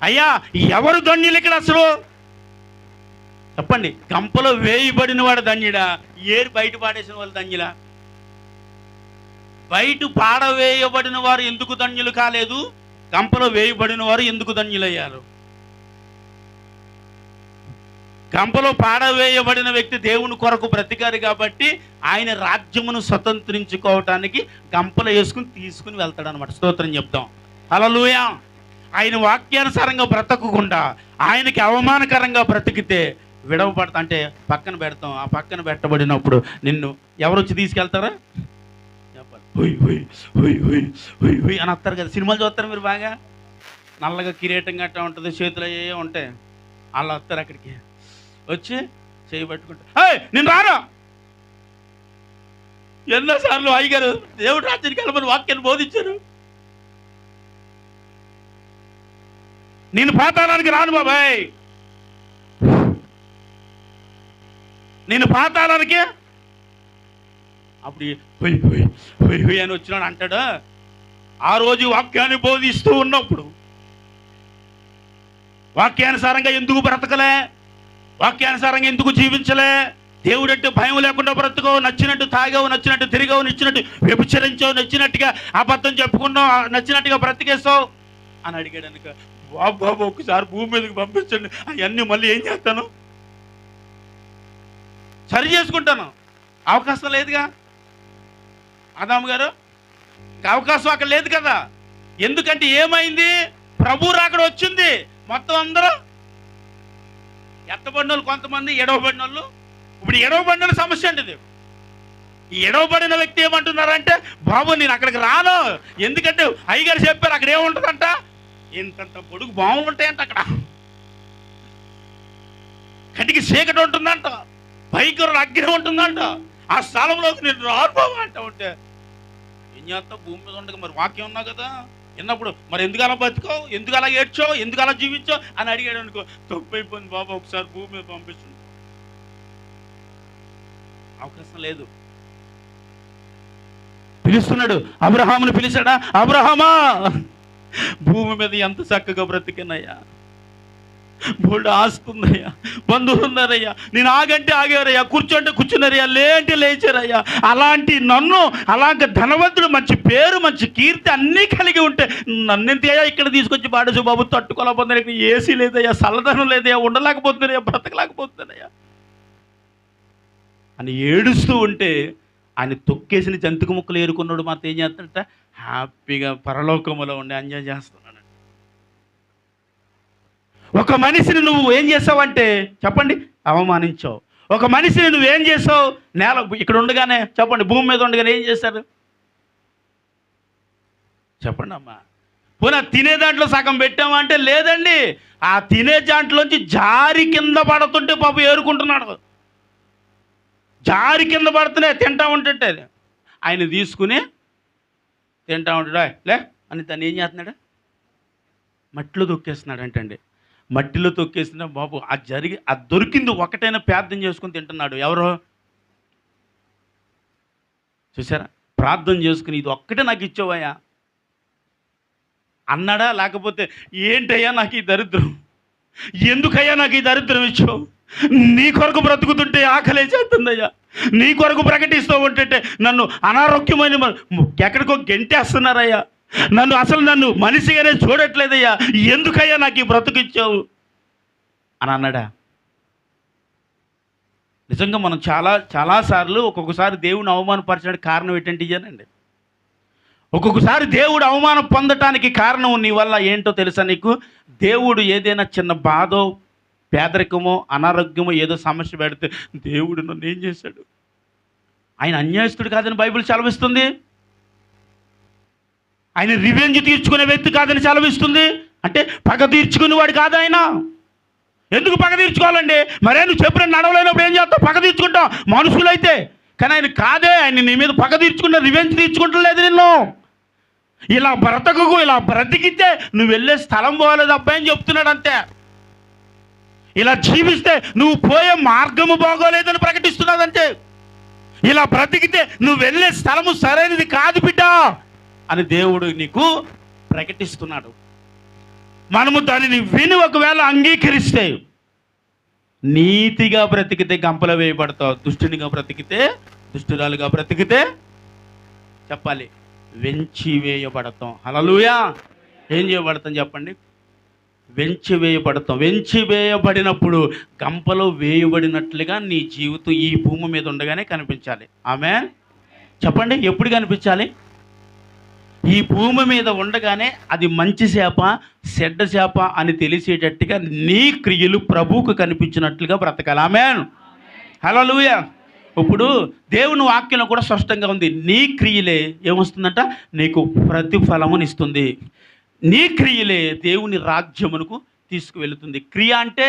అయ్యా ఎవరు ధన్యులు ఇక్కడ అసలు చెప్పండి? గంపలో వేయబడిన వాడు ధన్యుడా, ఏరు బయట పాడేసిన వాళ్ళు ధన్యులా? బయట పాడవేయబడిన వారు ఎందుకు ధన్యులు కాలేదు? గంపలో వేయబడిన వారు ఎందుకు ధన్యులయ్యారు? గంపలో పాడవేయబడిన వ్యక్తి దేవుని కొరకు బ్రతికారు కాబట్టి ఆయన రాజ్యమును స్వతంత్రించుకోవటానికి గంపలో వేసుకుని తీసుకుని వెళ్తాడు అనమాట. స్తోత్రం చెప్తాం. హల్లెలూయా. ఆయన వాక్యానుసారంగా బ్రతకకుండా ఆయనకి అవమానకరంగా బ్రతికితే విడవబడతా, అంటే పక్కన పెడతాం. ఆ పక్కన పెట్టబడినప్పుడు నిన్ను ఎవరు వచ్చి తీసుకెళ్తారా? చెప్పాలి, హుయ్ హుయ్ హుయ్ హుయ్ హుయ్ హుయ్ అని వస్తారు కదా. సినిమాలు చూస్తారు మీరు బాగా, నల్లగా కిరీటం గట్టా ఉంటుంది, చేతులు అయ్యే ఉంటాయి. వాళ్ళు వస్తారు అక్కడికి, వచ్చి చేయబట్టుకుంటారు. నేను రాను. ఎన్నోసార్లు అయ్యగారు దేవుడు రాజ్యానికి వెళ్ళమని వాక్యాన్ని బోధించారు. నేను పాతాళానికి రాను బాబాయ్, నేను పాతాళానికి. అప్పుడు హొయ్ హొయ్ హొయ్ హొయ్ అని వచ్చినాడు అంటాడు. ఆ రోజు వాక్యాన్ని బోధిస్తూ ఉన్నప్పుడు వాక్యానుసారంగా ఎందుకు బ్రతకలే, వాక్యానుసారంగా ఎందుకు జీవించలే? దేవుడు అంటే భయం లేకుండా బ్రతుకవు, నచ్చినట్టు తాగావు, నచ్చినట్టు తిరిగావు, నచ్చినట్టు వ్యభిచరించావు, నచ్చినట్టుగా అబద్ధం చెప్పుకున్నావు, నచ్చినట్టుగా బ్రతికేస్తావు అని అడిగాడు అనుక. బాబు ఒకసారి భూమి మీదకి పంపించండి, అవన్నీ మళ్ళీ ఏం చేస్తాను, సరి చేసుకుంటాను. అవకాశం లేదుగా ఆదాము గారు, అవకాశం అక్కడ లేదు కదా. ఎందుకంటే ఏమైంది? ప్రభు రాకడ వచ్చింది. మొత్తం అందరూ ఎత్తబడిన వాళ్ళు, కొంతమంది ఎడవబడిన వాళ్ళు. ఇప్పుడు ఎడవబడిన వాళ్ళ సమస్య అండి ఇది. ఈ ఎడవబడిన వ్యక్తి ఏమంటున్నారంటే, బాబు నేను అక్కడికి రాను, ఎందుకంటే అయ్యగారు చెప్పారు అక్కడ ఏముంటుందంట, ఇంతంత పొడుగు బావులు ఉంటాయంట, అక్కడ కంటికి చీకటి ఉంటుందంట, భయంకర అగ్ని ఉంటుందంట, ఆ స్థలంలోకి నేను రాను అంట. ఉంటే ఏం చేస్తావు? భూమి మీద ఉండగా మరి వాక్యం ఉన్నా కదా, విన్నప్పుడు మరి ఎందుకు అలా బతుకావు, ఎందుకు అలా ఏడ్చావు, ఎందుకు అలా జీవించావు అని అడిగాడు అనుకో, తప్పు అయిపోయింది బాబా, ఒకసారి భూమి మీద పంపిస్తుంది. అవకాశం లేదు. పిలుస్తున్నాడు, అబ్రహామును పిలిచాడా? అబ్రహామా, భూమి మీద ఎంత చక్కగా బ్రతికినయ్యా, బోల్డ్ ఆస్తుందయ్యా, బంధువులు ఉన్నారయ్యా, నేను ఆగంటే ఆగారయ్యా, కూర్చోంటే కూర్చున్నారయ్యా, లేంటే లేచారయ్యా. అలాంటి నన్ను అలాగ ధనవంతుడు, మంచి పేరు, మంచి కీర్తి అన్నీ కలిగి ఉంటే నన్నెంతయ్యా ఇక్కడ తీసుకొచ్చి పాడేసు బాబు, తట్టుకోలేకపోతున్నాను, ఇక్కడ ఏసీ లేదయ్యా, చల్లదనం లేదయ్యా, ఉండలేకపోతున్నాయా, బ్రతకలేకపోతున్నాయా అని ఏడుస్తూ ఉంటే ఆయన తొక్కేసిన జంతుకు ముక్కలు ఏరుకున్నాడు మాత్రం ఏం చేస్తాడట, హ్యాపీగా పరలోకములో ఉండి ఎంజాయ్ చేస్తున్నాడు. ఒక మనిషిని నువ్వు ఏం చేసావంటే చెప్పండి, అవమానించావు. ఒక మనిషిని నువ్వేం చేసావు, నేల ఇక్కడ ఉండగానే చెప్పండి, భూమి మీద ఉండగానే ఏం చేశారు చెప్పండి అమ్మా. పోనీ తినే దాంట్లో సగం పెట్టామా అంటే లేదండి, ఆ తినే దాంట్లోంచి జారి కింద పడుతుంటే పాపం ఏరుకుంటున్నాడు. జారి కింద పడుతూనే తింటా ఉంటుంటే ఆయన తీసుకుని తింటా ఉంటాడు. లే అని తను ఏం చేస్తున్నాడు, మట్టిలో తొక్కేస్తున్నాడు అంటండి. మట్టిలో తొక్కేసిన బాబు అది దొరికింది ఒకటైనా ప్రార్థన చేసుకుని తింటున్నాడు. ఎవరో చూసారా, ప్రార్థన చేసుకుని ఇది ఒక్కటే నాకు ఇచ్చావయ్యా అన్నాడా, లేకపోతే ఏంటయ్యా నాకు ఈ దరిద్రం, ఎందుకయ్యా నాకు ఈ దరిద్రం ఇచ్చావు, నీ కొరకు బ్రతుకుతుంటే ఆకలే చేస్తుందయ్యా, నీ కొరకు ప్రకటిస్తూ ఉంటుంటే నన్ను అనారోగ్యమైన ఎక్కడికో గెంటేస్తున్నారయ్యా, నన్ను మనిషిగానే చూడట్లేదయ్యా, ఎందుకయ్యా నాకు ఈ బ్రతుకిచ్చావు అని అన్నాడా? నిజంగా మనం చాలాసార్లు ఒక్కొక్కసారి దేవుని అవమానపరచడానికి కారణం ఏంటంటే ఇదేనండి. ఒక్కొక్కసారి దేవుడు అవమానం పొందటానికి కారణం నీ వల్ల ఏంటో తెలుసా నీకు? దేవుడు ఏదైనా చిన్న బాధో, పేదరికమో, అనారోగ్యమో, ఏదో సమస్య పెడితే దేవుడు నన్ను ఏం చేశాడు, ఆయన అన్యాయస్తుడు కాదని బైబిల్ సెలవిస్తుంది. ఆయన రివెంజ్ తీర్చుకునే వ్యక్తి కాదని సెలవిస్తుంది. అంటే పగ తీర్చుకునేవాడు కాదు ఆయన. ఎందుకు పగ తీర్చుకోవాలండి? మరే నువ్వు చెప్పిన నడవలేనప్పుడు ఏం చేస్తావు, పగ తీర్చుకుంటావు మనుషులైతే. కానీ ఆయన కాదే, ఆయన నీ మీద పగ తీర్చుకుంటే రివెంజ్ తీర్చుకుంటలేదు నిన్ను. ఇలా బ్రతకకు, ఇలా బ్రతికితే నువ్వు వెళ్ళే స్థలం పోలేదు అబ్బాయి అని చెప్తున్నాడు అంతే. ఇలా జీవిస్తే నువ్వు పోయే మార్గము బాగోలేదని ప్రకటిస్తున్నాడు అంతే. ఇలా బ్రతికితే నువ్వు వెళ్ళే స్థలము సరైనది కాదు బిడ్డ అని దేవుడు నీకు ప్రకటిస్తున్నాడు. మనము దానిని విని ఒకవేళ అంగీకరిస్తే నీతిగా బ్రతికితే గంపలో వేయబడతావు, దుష్టునిగా బ్రతికితే, దుష్టురాలుగా బ్రతికితే చెప్పాలి వెంచి వేయబడతాం. హల్లెలూయా. ఏం చేయబడతాం చెప్పండి? వెంచి వేయబడతాం. వెంచి వేయబడినప్పుడు గంపలో వేయబడినట్లుగా నీ జీవితం ఈ భూమి మీద ఉండగానే కనిపించాలి. ఆమేన్ చెప్పండి. ఎప్పుడు కనిపించాలి? ఈ భూమి మీద ఉండగానే అది మంచి చేప, చెడ్డ చేప అని తెలిసేటట్టుగా నీ క్రియలు ప్రభువుకు కనిపించినట్లుగా బ్రతకాలి. ఆమేన్ హల్లెలూయా. ఇప్పుడు దేవుని వాక్యంలో కూడా స్పష్టంగా ఉంది, నీ క్రియలే ఏమొస్తుందంట, నీకు ప్రతిఫలమునిస్తుంది. నీ క్రియలే దేవుని రాజ్యమునకు తీసుకువెళుతుంది. క్రియ అంటే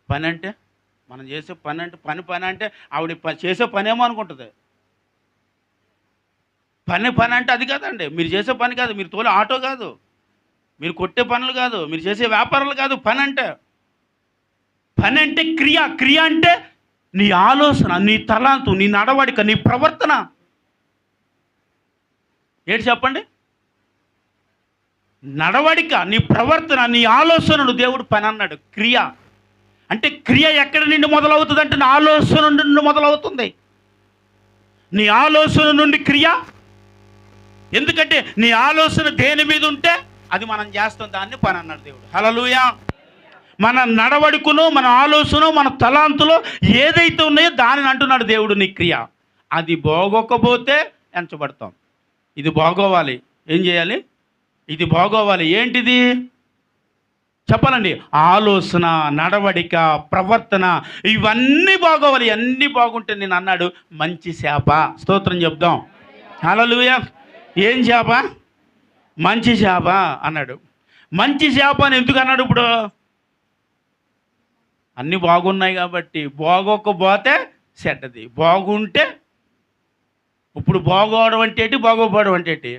పని, అంటే మనం చేసే పని, అంటే పని అంటే ఆవిడ చేసే పనేమో అనుకుంటుంది. పని అంటే అది కాదండి. మీరు చేసే పని కాదు, మీరు తోలే ఆటో కాదు, మీరు కొట్టే పనులు కాదు, మీరు చేసే వ్యాపారాలు కాదు. పని అంటే క్రియ అంటే నీ ఆలోచన, నీ తలాంతు, నీ నడవడిక, నీ ప్రవర్తన. ఏంటి చెప్పండి? నడవడిక, నీ ప్రవర్తన, నీ ఆలోచనను దేవుడు పని అన్నాడు. క్రియ అంటే క్రియ ఎక్కడి నుండి మొదలవుతుంది అంటే నా ఆలోచన నుండి మొదలవుతుంది. నీ ఆలోచన నుండి క్రియ. ఎందుకంటే నీ ఆలోచన దేని మీద ఉంటే అది మనం చేస్తాం, దాన్ని పని అన్నాడు దేవుడు. హల్లెలూయా. మన నడవడికను, మన ఆలోచన, మన తలాంతులో ఏదైతే ఉన్నాయో దానిని అంటున్నాడు దేవుడు నీ క్రియ. అది బాగోకపోతే ఎంచబడతాం. ఇది బాగోవాలి, ఏం చేయాలి? ఇది బాగోవాలి. ఏంటిది చెప్పాలండి? ఆలోచన, నడవడిక, ప్రవర్తన, ఇవన్నీ బాగోవాలి. అన్నీ బాగుంటే నేను అన్నాడు మంచి చేప. స్తోత్రం చెప్దాం. హల్లెలూయా. ఏం చేప? మంచి చేప అన్నాడు. మంచి చేప అని ఎందుకు అన్నాడు? ఇప్పుడు అన్నీ బాగున్నాయి కాబట్టి. బాగోకపోతే చెడ్డది, బాగుంటే. ఇప్పుడు బాగోవడం అంటే ఏంటి, బాగోపోవడం అంటే ఏంటి?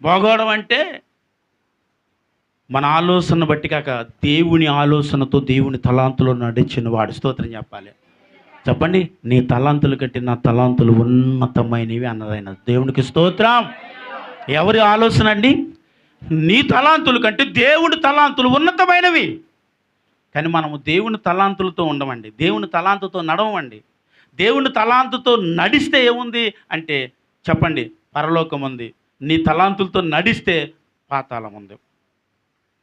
బాగోవడం అంటే మన ఆలోచన బట్టి కాక దేవుని ఆలోచనతో, దేవుని తలాంతులో నడిచిన వాడు. స్తోత్రం చెప్పాలి. చెప్పండి, నీ తలాంతుల కంటే నా తలాంతులు ఉన్నతమైనవి అన్నదైన దేవునికి స్తోత్రం. ఎవరి ఆలోచన అండి? నీ తలాంతుల కంటే దేవుని తలాంతులు ఉన్నతమైనవి. కానీ మనము దేవుని తలాంతులతో ఉండమండి, దేవుని తలాంతుతో నడవండి. దేవుని తలాంతుతో నడిస్తే ఏముంది అంటే చెప్పండి, పరలోకం ఉంది. నీ తలాంతులతో నడిస్తే పాతాళం ఉంది.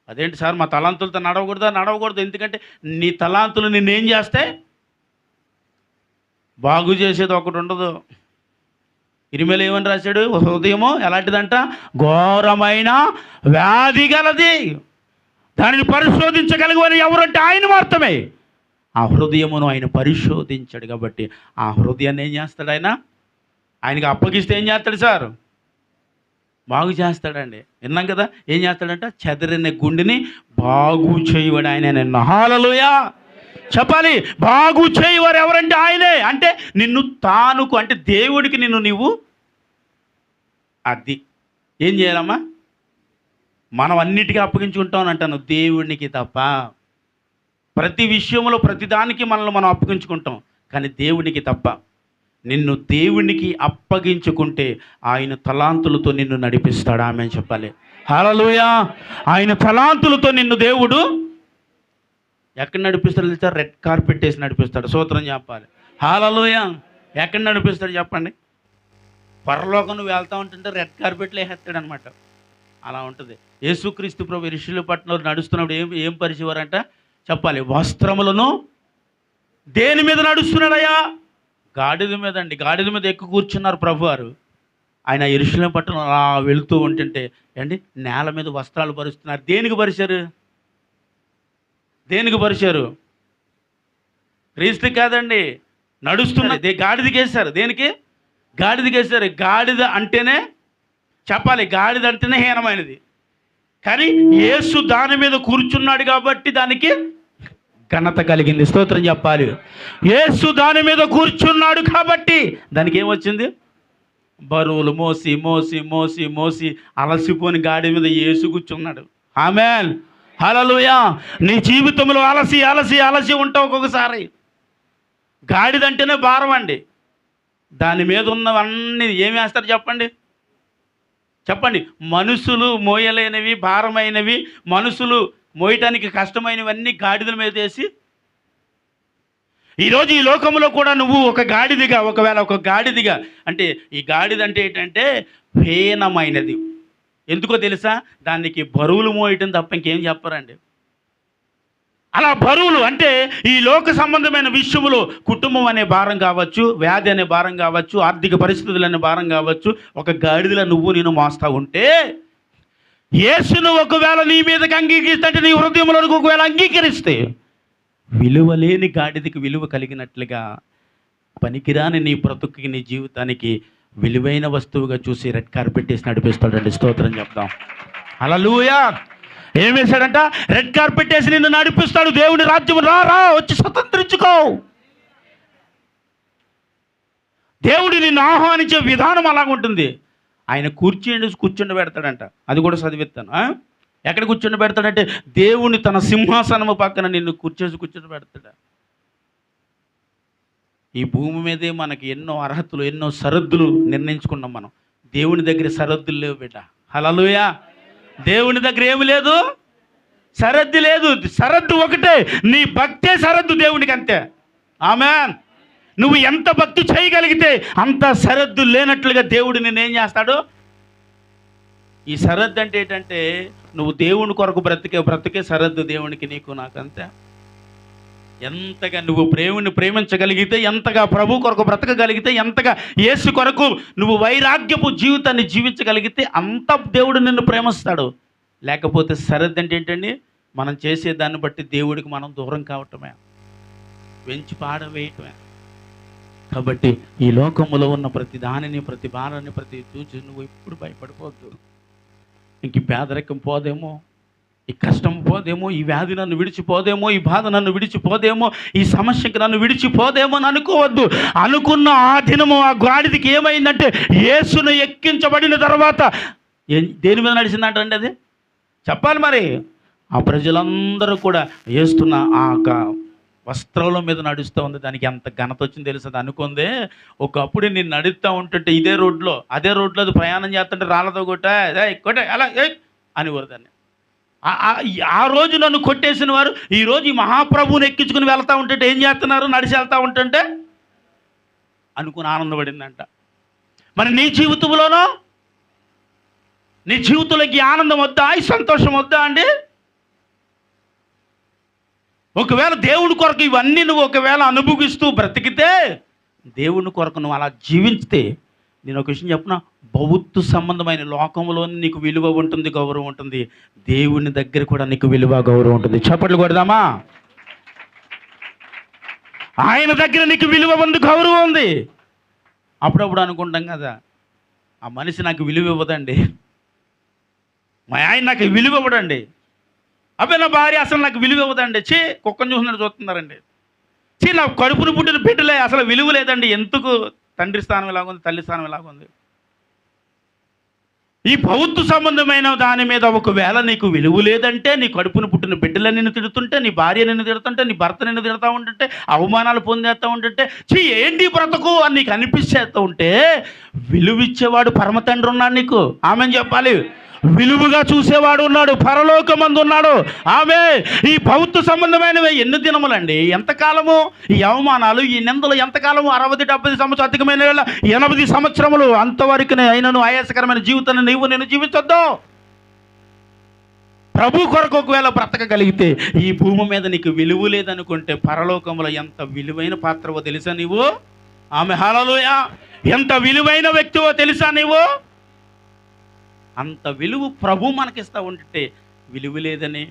అదేంటి సార్ మా తలాంతులతో నడవకూడదు. ఎందుకంటే నీ తలాంతులు నిన్నేం చేస్తే బాగు చేసేది ఒకటి ఉండదు. ఇరిమేలు ఏమని రాశాడు? హృదయము ఎలాంటిదంట? ఘోరమైన వ్యాధి గలది, దానిని పరిశోధించగలిగేవారు ఎవరంటే ఆయన మాత్రమే. ఆ హృదయమును ఆయన పరిశోధించాడు కాబట్టి ఆ హృదయాన్ని ఏం చేస్తాడు ఆయనకి అప్పగిస్తే ఏం చేస్తాడు సార్? బాగు చేస్తాడండి. విన్నాం కదా, ఏం చేస్తాడంట? చెదిరిన గుండెని బాగు చేయవాడు ఆయన. హల్లెలూయా చెప్పాలి. బాగు చేయవారు ఎవరంటే ఆయనే. అంటే నిన్ను తానుకు, అంటే దేవుడికి నిన్ను నీవు అది ఏం చేయాలమ్మా? మనం అన్నిటికీ అప్పగించుకుంటాం అంటాను, దేవునికి తప్ప. ప్రతి విషయంలో ప్రతిదానికి మనల్ని మనం అప్పగించుకుంటాం, కానీ దేవునికి తప్ప. నిన్ను దేవునికి అప్పగించుకుంటే ఆయన తలాంతులతో నిన్ను నడిపిస్తాడు. ఆమె చెప్పాలి హల్లెలూయా. ఆయన తలాంతులతో నిన్ను దేవుడు ఎక్కడ నడిపిస్తాడు తెలుసా? రెడ్ కార్పెట్ వేసి నడిపిస్తాడు. స్తోత్రం చెప్పాలి హల్లెలూయా. ఎక్కడ నడిపిస్తాడు చెప్పండి? పరలోకం నువ్వు వెళ్తా ఉంటుంటే రెడ్ కార్పెట్లు వేసేస్తాడు అనమాట. అలా ఉంటుంది. యేసుక్రీస్తు ప్రభు యెరూషలేము నడుస్తున్నప్పుడు ఏం పరిచేవారంట చెప్పాలి? వస్త్రములను దేని మీద నడుస్తున్నాడయ్యా? గాడిద మీద అండి. గాడిద మీద ఎక్కువ కూర్చున్నారు ప్రభు వారు. ఆయన యెరూషలేము పట్టణం అలా వెళుతూ ఉంటుంటే అండి నేల మీద వస్త్రాలు పరుస్తున్నారు. దేనికి పరిచారు? దేనికి పరిచారు? క్రీస్తు కాదండి, నడుస్తున్నది గాడిదకేశారు. దేనికి? గాడిదకేశారు. గాడిద అంటేనే చెప్పాలి, గాడిద అంటేనే హీనమైనది. కానీ యేసు దాని మీద కూర్చున్నాడు కాబట్టి దానికి ఘనత కలిగింది. స్తోత్రం చెప్పాలి. యేసు దాని మీద కూర్చున్నాడు కాబట్టి దానికి ఏమొచ్చింది? బరువులు మోసి మోసి మోసి మోసి అలసిపోని గాడి మీద యేసు కూర్చున్నాడు. ఆమేన్ హల్లెలూయా. నీ జీవితంలో అలసి అలసి అలసి ఉంటావు ఒక్కొక్కసారి. గాడిదంటేనే భారం అండి. దాని మీద ఉన్నవన్నీ ఏమి వేస్తారు చెప్పండి? చెప్పండి. మనుషులు మోయలేనివి, భారమైనవి, మనుషులు మోయటానికి కష్టమైనవన్నీ గాడిదల మీద వేసి, ఈరోజు ఈ లోకంలో కూడా నువ్వు ఒక గాడిదిగా, ఒకవేళ ఒక గాడిదిగా అంటే ఈ గాడిద అంటే ఏంటంటే హీనమైనది. ఎందుకో తెలుసా? దానికి బరువులు మోయటం తప్ప ఇంకేం చెప్పరండి. అలా బరువులు అంటే ఈ లోక సంబంధమైన విషయములో కుటుంబం అనే భారం కావచ్చు, వ్యాధి అనే భారం కావచ్చు, ఆర్థిక పరిస్థితులు అనే భారం కావచ్చు, ఒక గాడిదలా నువ్వు నేను మోస్తా ఉంటే యేసును ఒకవేళ నీ మీదకి అంగీకరిస్తే, నీ హృదయంలోనికి ఒకవేళ అంగీకరిస్తే విలువ లేని గాడిదకి విలువ కలిగినట్లుగా పనికిరాని నీ బ్రతుకుకి, నీ జీవితానికి విలువైన వస్తువుగా చూసి రెడ్ కార్పెట్ వేసి నడిపిస్తాడండి. స్తోత్రం చెప్దాం హల్లెలూయా. ఏం వేశాడంట? రెడ్ కార్పెట్ వేసి నిన్ను నడిపిస్తాడు. దేవుని రాజ్యం రా వచ్చి స్వతంత్రించుకో. దేవుడు నిన్ను ఆహ్వానించే విధానం అలాగుంటుంది. ఆయన కూర్చుండి పెడతాడంట. అది కూడా చదివిస్తాను. ఎక్కడ కూర్చుండి పెడతాడంటే దేవుని తన సింహాసనము పక్కన నిన్ను కూర్చొని పెడతాడు. ఈ భూమి మీదే మనకి ఎన్నో అర్హతలు, ఎన్నో సరద్దులు నిర్ణయించుకున్నాం మనం. దేవుని దగ్గర సరద్దులు లేవు బిడ్డ. హల్లెలూయా. దేవుని దగ్గర ఏమి లేదు, సరద్దు లేదు. సరద్దు ఒకటే, నీ భక్తే సరద్దు దేవునికి, అంతే. ఆమేన్. నువ్వు ఎంత భక్తి చేయగలిగితే అంత సరద్దు లేనట్లుగా దేవుడు నిన్నేం చేస్తాడు? ఈ సరద్దు అంటే ఏంటంటే నువ్వు దేవుని కొరకు బ్రతికే సరద్దు దేవునికి, నీకు, నాకు, అంతే. ఎంతగా నువ్వు ప్రేమించగలిగితే, ఎంతగా ప్రభు కొరకు బ్రతకగలిగితే, ఎంతగా యేసు కొరకు నువ్వు వైరాగ్యపు జీవితాన్ని జీవించగలిగితే అంత దేవుడు నిన్ను ప్రేమిస్తాడు. లేకపోతే సరద్దు అంటే ఏంటండి? మనం చేసే దాన్ని బట్టి దేవుడికి మనం దూరం కావటమే, వెంచి పాడవేయటమే. కాబట్టి ఈ లోకములో ఉన్న ప్రతి దానిని, ప్రతి భారాన్ని, ప్రతి చూసి నువ్వు ఎప్పుడు భయపడిపోవద్దు. ఇంక ఈ పేదరికం పోదేమో, ఈ కష్టం పోదేమో, ఈ వ్యాధి నన్ను విడిచిపోదేమో, ఈ బాధ నన్ను విడిచిపోదేమో, ఈ సమస్యకి నన్ను విడిచిపోదేమో అని అనుకోవద్దు. అనుకున్న ఆ దినము ఆ గాడిదకి ఏమైందంటే యేసును ఎక్కించబడిన తర్వాత దేని మీద నడిచిందంటే అది చెప్పాలి మరి. ఆ ప్రజలందరూ కూడా వేస్తున్న ఆ వస్త్రాల మీద నడుస్తూ ఉంది. దానికి ఎంత ఘనత వచ్చింది తెలుసు. అది అనుకుందే ఒకప్పుడు నేను నడుస్తూ ఉంటుంటే ఇదే రోడ్లో, అదే రోడ్లో అది ప్రయాణం చేస్తుంటే రాళ్ళతో కొట్టే అలా అనేవారు దాన్ని. ఆ రోజు నన్ను కొట్టేసిన వారు ఈరోజు ఈ మహాప్రభువుని ఎక్కించుకుని వెళ్తూ ఉంటుంటే ఏం చేస్తున్నారు? నడిచి వెళ్తూ ఉంటుంటే అనుకుని ఆనందపడిందంట. మరి నీ జీవితంలోనో, నీ జీవితంలోకి ఆనందం వద్దా? ఈ సంతోషం వద్దా అండి? ఒకవేళ దేవుడి కొరకు ఇవన్నీ నువ్వు ఒకవేళ అనుభవిస్తూ బ్రతికితే, దేవుని కొరకు నువ్వు అలా జీవించితే, నేను ఒక విషయం చెప్పిన, భౌతిక సంబంధమైన లోకంలో నీకు విలువ ఉంటుంది, గౌరవం ఉంటుంది. దేవుని దగ్గర కూడా నీకు విలువ, గౌరవం ఉంటుంది. చప్పట్లు కొడదామా? ఆయన దగ్గర నీకు విలువ ఉంది, గౌరవం ఉంది. అప్పుడప్పుడు అనుకుంటాం కదా, ఆ మనిషి నాకు విలువ ఇవ్వదండి, మా ఆయన నాకు విలువ ఇవ్వడండి, అబ్బాయి నా భార్య అసలు నాకు విలువ ఇవ్వదండి, కుక్కను చూసినట్టు చూస్తున్నారండి, నా కడుపును పుట్టిన బిడ్డలే అసలు విలువ లేదండి. ఎందుకు? తండ్రి స్థానం ఎలాగుంది, తల్లి స్థానం ఎలాగుంది. ఈ భౌతిక సంబంధమైన దాని మీద ఒకవేళ నీకు విలువ లేదంటే, నీ కడుపును పుట్టిన బిడ్డలే నిన్ను తిడుతుంటే, నీ భార్య నిన్ను తిడుతుంటే, నీ భర్త నిన్ను తిడుతూ ఉంటుంటే, అవమానాలు పొందేస్తూ ఉంటుంటే, ఏంటి బ్రతుకు అని నీకు అనిపిస్తూ ఉంటే, విలువ ఇచ్చేవాడు పరమ తండ్రి ఉన్నాడు నీకు. ఆమెను చెప్పాలి. విలువగా చూసేవాడు ఉన్నాడు, పరలోకమందు ఉన్నాడు. ఆమె ఈ భౌతిక సంబంధమైనవి ఎన్ని దినములండి? ఎంతకాలము ఈ అవమానాలు, ఈ నిందలు ఎంతకాలము? 60-70 సంవత్సరాలు, అధికమైన 80 సంవత్సరములు. అంతవరకునే అయినను ఆయాసకరమైన జీవితాన్ని నేను జీవించొద్దు. ప్రభు కొరకు ఒకవేళ బ్రతకగలిగితే, ఈ భూమి మీద నీకు విలువ లేదనుకుంటే, పరలోకంలో ఎంత విలువైన పాత్రవో తెలుసా నీవు? ఆమె హల్లెలూయా! ఎంత విలువైన వ్యక్తివో తెలుసా నీవు? అంత విలువ ప్రభు మనకిస్తూ ఉంటే, విలువ లేదని,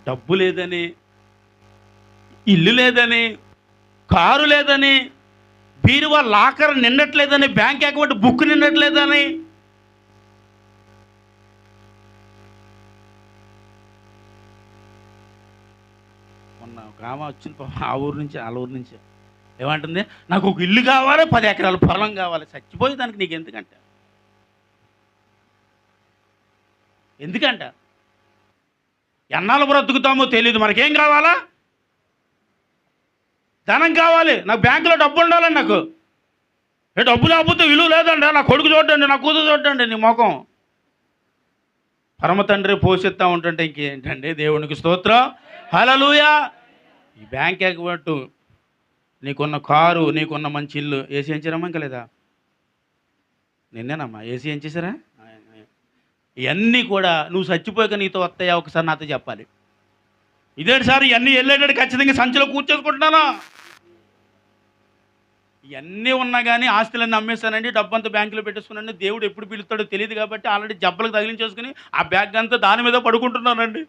డబ్బు లేదని, ఇల్లు లేదని, కారు లేదని, బీరువా లాకర్ నిండట్లేదని, బ్యాంక్ అకౌంట్ బుక్ నిండట్లేదని, మొన్న ఒక ఆమె వచ్చింది ఆ ఊరు నుంచి, వాళ్ళ ఊరు నుంచి. ఏమంటుంది? నాకు ఒక ఇల్లు కావాలి, 10 ఎకరాల పొలం కావాలి. చచ్చిపోయి దానికి నీకు ఎందుకంటే, ఎందుకంట? ఎన్నాళ్ళు బ్రతుకుతామో తెలియదు. మనకేం కావాలా? ధనం కావాలి. నాకు బ్యాంకులో డబ్బు ఉండాలండి. నాకు డబ్బు లేకపోతే విలువ లేదండి. నా కొడుకు చూడండి, నా కూతురు చూడండి, నీ ముఖం. పరమ తండ్రి పోషిస్తూ ఉంటుంటే ఇంకేంటండి? దేవునికి స్తోత్రం, హల్లెలూయా. ఈ బ్యాంక్ అకౌంట్, నీకున్న కారు, నీకున్న మంచి ఇల్లు, ఏసీ ఎంచారమ్మా? ఇంకా లేదా? నిన్నేనమ్మా ఏసీ ఎంచేసారా? ఇవన్నీ కూడా నువ్వు చచ్చిపోయాక నీతో వస్తాయా? ఒకసారి నాతో చెప్పాలి. ఇదేంటి సార్ ఇవన్నీ వెళ్ళేటట్టు ఖచ్చితంగా సంచిలో కూర్చేసుకుంటున్నాను. ఇవన్నీ ఉన్నా కానీ ఆస్తులన్నీ అమ్మేస్తానండి, డబ్బంతా బ్యాంకులో పెట్టేసుకున్నాను. దేవుడు ఎప్పుడు పిలుస్తాడో తెలియదు కాబట్టి ఆల్రెడీ జబ్బలకు తగిలించేసుకుని ఆ బ్యాగ్ అంతా దాని మీద పడుకుంటున్నానండి.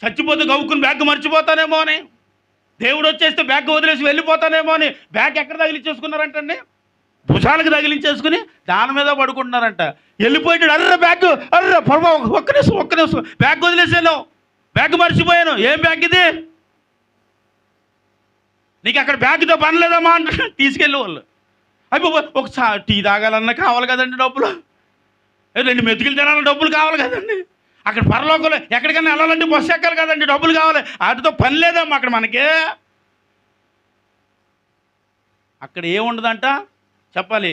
చచ్చిపోతే గవ్వుకుని బ్యాగ్ మర్చిపోతానేమో అని, దేవుడు వచ్చేస్తే బ్యాగ్ వదిలేసి వెళ్ళిపోతానేమో అని బ్యాగ్ ఎక్కడ తగిలించేసుకున్నారంటండి? భుజాలకు తగిలించేసుకుని దాని మీద పడుకుంటున్నారంట. వెళ్ళిపోయాడు. అర్ర బ్యాగ్, అర్ర పొరవ, ఒక్క నిమిషం బ్యాగ్ వదిలేసాను, బ్యాగ్ మర్చిపోయాను. ఏం బ్యాగ్ ఇది? నీకు అక్కడ బ్యాగ్తో పని లేదమ్మా అంటే తీసుకెళ్ళి వాళ్ళు. అయిపోయి ఒక టీ తాగాలన్నా కావాలి కదండి డబ్బులు, 2 మెతుకులు తినాలన్న డబ్బులు కావాలి కదండి. అక్కడ పరలోకంలో ఎక్కడికైనా వెళ్ళాలంటే బస్సు ఎక్కాలి కదండి, డబ్బులు కావాలి. వాటితో పని లేదమ్మా అక్కడ మనకి. అక్కడ ఏముండదంట చెప్పాలి?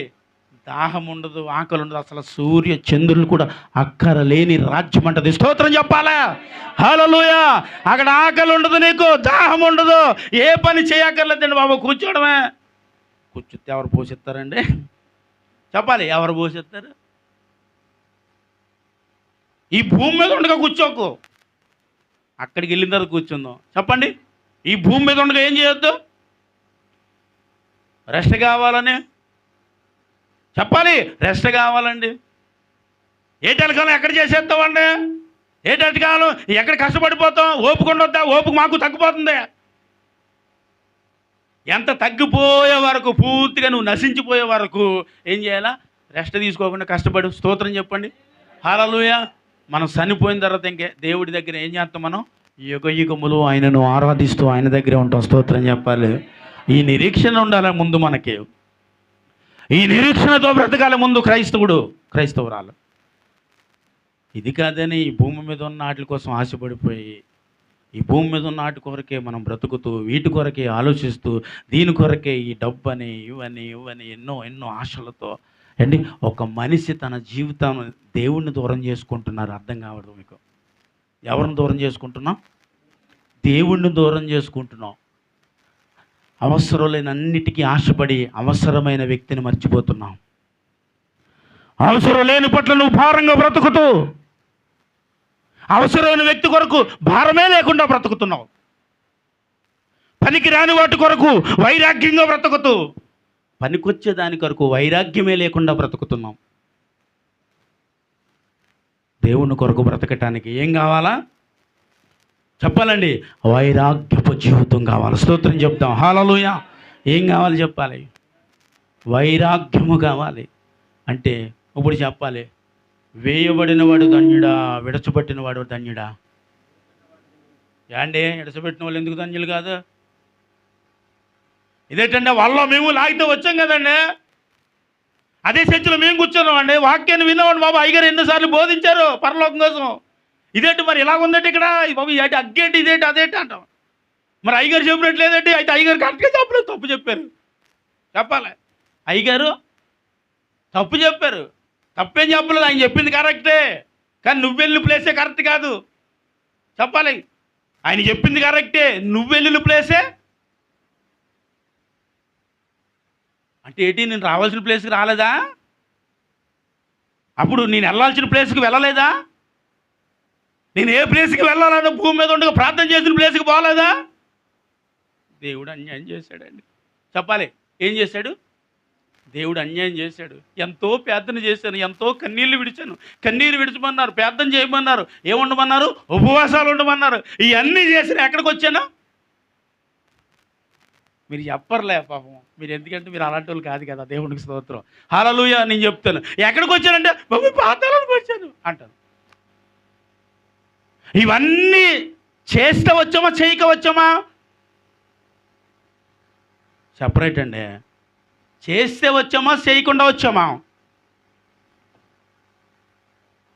దాహం ఉండదు, ఆకలి ఉండదు, అసలు సూర్య చంద్రులు కూడా అక్కరలేని రాజ్యం అంటది. స్తోత్రం చెప్పాలా? హల్లెలూయా. అక్కడ ఆకలి ఉండదు, నీకు దాహం ఉండదు, ఏ పని చేయక్కర్లేదండి బాబు. కూర్చోవడమే. కూర్చుతే ఎవరు పోషిస్తారండి? చెప్పాలి, ఎవరు పోషిస్తారు? ఈ భూమి మీద ఉండగా కూర్చోకు, అక్కడికి వెళ్ళిన తర్వాత కూర్చుందాం. చెప్పండి, ఈ భూమి మీద ఉండగా ఏం చేయొద్దు? రెస్ట్ కావాలని చెప్పాలి. రెస్ట్ కావాలండి. ఏటెలకాలం ఎక్కడ చేసేస్తామండి? ఏటెలకాలం ఎక్కడ కష్టపడిపోతాం? ఓపిక ఉండొద్దా? ఓపిక మాకు తగ్గిపోతుంది. ఎంత తగ్గిపోయే వరకు, పూర్తిగా నువ్వు నశించిపోయే వరకు ఏం చేయాలా? రెస్ట్ తీసుకోకుండా కష్టపడి. స్తోత్రం చెప్పండి, హల్లెలూయా. మనం చనిపోయిన తర్వాత ఇంకే దేవుడి దగ్గర ఏం చేస్తాం? మనం యుగయుగములు ఆయనను ఆరాధిస్తూ ఆయన దగ్గరే ఉంటాం. స్తోత్రం చెప్పాలి. ఈ నిరీక్షణ ఉండాలి ముందు మనకి. ఈ నిరీక్షణతో బ్రతకాలి ముందు క్రైస్తవురాలు. ఇది కాదని ఈ భూమి మీద ఉన్న వాటి కోసం ఆశపడిపోయి, ఈ భూమి మీద ఉన్న వాటి కొరకే మనం బ్రతుకుతూ, వీటి కొరకే ఆలోచిస్తూ, దీని కొరకే ఈ డబ్బు అని ఇవని ఎన్నో ఆశలతో అండి ఒక మనిషి తన జీవితాన్ని దేవుణ్ణి దూరం చేసుకుంటున్నారు, అర్థం కావడం మీకు. ఎవరిని దూరం చేసుకుంటున్నాం? దేవుణ్ణి దూరం చేసుకుంటున్నాం. అవసరం లేని అన్నిటికీ ఆశపడి అవసరమైన వ్యక్తిని మర్చిపోతున్నాం. అవసరం లేని పట్ల నువ్వు భారంగా బ్రతుకుతూ అవసరమైన వ్యక్తి కొరకు భారమే లేకుండా బ్రతుకుతున్నావు. పనికి రాని వాటి కొరకు వైరాగ్యంగా బ్రతుకుతూ పనికొచ్చే దాని కొరకు వైరాగ్యమే లేకుండా బ్రతుకుతున్నాం. దేవుని కొరకు బ్రతకటానికి ఏం కావాలా చెప్పాలండి? వైరాగ్యపు జీవితం కావాలి. స్తోత్రం చెప్తాం. హల్లెలూయా. ఏం కావాలి చెప్పాలి? వైరాగ్యము కావాలి. అంటే ఇప్పుడు చెప్పాలి, వేయబడినవాడు ధన్యుడా, విడచబట్టినవాడు ధన్యుడా? ఏండి విడచబెట్టిన వాళ్ళు ఎందుకు ధన్యులు కాదు? ఇదేంటంటే వాళ్ళ మేము లాగితే వచ్చాం కదండి, అదే చర్చిలో మేము కూర్చున్నామండి, వాక్యాన్ని విన్నామండి. బాబు అయ్యగారు ఎన్నిసార్లు బోధించారు పరలోకం కోసం. ఇదేంటి మరి ఇలా ఉందంటే ఇక్కడ బాబు ఏంటి అగ్గేంటి ఇదేంటి అదేంటి అంటాం. మరి అయ్యగారు చెప్పినట్టు లేదంటే అయితే అయ్యగారు కరెక్ట్గా చెప్పలేదు, తప్పు చెప్పారు. చెప్పాలి, అయ్యగారు తప్పు చెప్పారు. తప్పేం చెప్పలేదు, ఆయన చెప్పింది కరెక్టే, కానీ నువ్వు వెళ్ళిన ప్లేసే కరెక్ట్ కాదు. చెప్పాలి, ఆయన చెప్పింది కరెక్టే, నువ్వు వెళ్ళిన ప్లేసే అంటే ఏంటి? నేను రావాల్సిన ప్లేస్కి రాలేదా? అప్పుడు నేను వెళ్ళాల్సిన ప్లేస్కి వెళ్ళలేదా? నేను ఏ ప్లేస్కి వెళ్ళాలన్నా భూమి మీద ఉండగా ప్రార్థన చేసిన ప్లేస్కి పోలేదా? దేవుడు అన్యాయం చేశాడండి. చెప్పాలి, ఏం చేశాడు? దేవుడు అన్యాయం చేశాడు. ఎంతో ప్రార్థన చేశాను, ఎంతో కన్నీళ్ళు విడిచాను. కన్నీరు విడిచమన్నారు, ప్రార్థన చేయమన్నారు, ఏముండమన్నారు? ఉపవాసాలు ఉండమన్నారు. ఇవన్నీ చేసిన ఎక్కడికి వచ్చాను? మీరు చెప్పర్లే పాపం, మీరు ఎందుకంటే మీరు అలాంటి వాళ్ళు కాదు కదా. దేవునికి స్తోత్రం. హల్లెలూయా. నేను చెప్తాను, ఎక్కడికి వచ్చానంటే బాబు పాతాళానికి వచ్చాను అంటాను. ఇవన్నీ చేస్తే వచ్చామా చేయక వచ్చామా? సెపరేట్ అండి. చేస్తే వచ్చామా చేయకుండా వచ్చామా?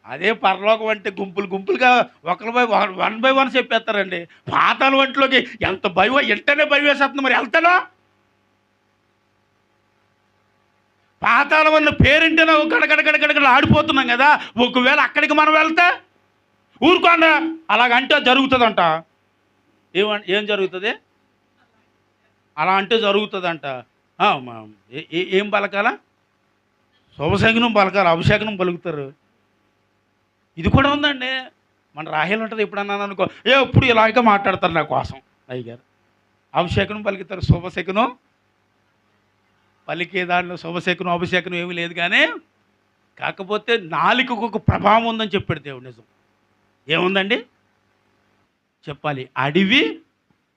అదే పరలోకం అంటే గుంపులు గుంపులుగా ఒకరి బై వన్ బై వన్ చెప్పేస్తారండి. పాతాల వంటిలోకి ఎంత భయం, ఎంటనే భయం వేసేస్తుంది. మరి వెళ్తానా? పాతాళం అన్న పేరింటేనే గడగడ ఆడిపోతున్నాం కదా. ఒకవేళ అక్కడికి మనం వెళ్తే ఊరుకోండి, అలాగంటే జరుగుతుందంట. ఏం జరుగుతుంది? అలా అంటే జరుగుతుందంట. ఏం పలకాల? శుభశకునం పలకాలి, అభిషేకనం పలుకుతారు. ఇది కూడా ఉందండి. మన రాహేలు ఉంటుంది. ఎప్పుడన్నా అనుకో ఎప్పుడు ఇలాగే మాట్లాడతారు నా కోసం. అయ్యగారు అభిషేకనం పలుకుతారు, శుభశకునం పలికే దాంట్లో శుభశకునం అభిషేకనం ఏమీ లేదు. కానీ కాకపోతే నాలుకకు ఒక ప్రభావం ఉందని చెప్పాడు దేవుడు. నిజం ఏముందండి చెప్పాలి? అడవి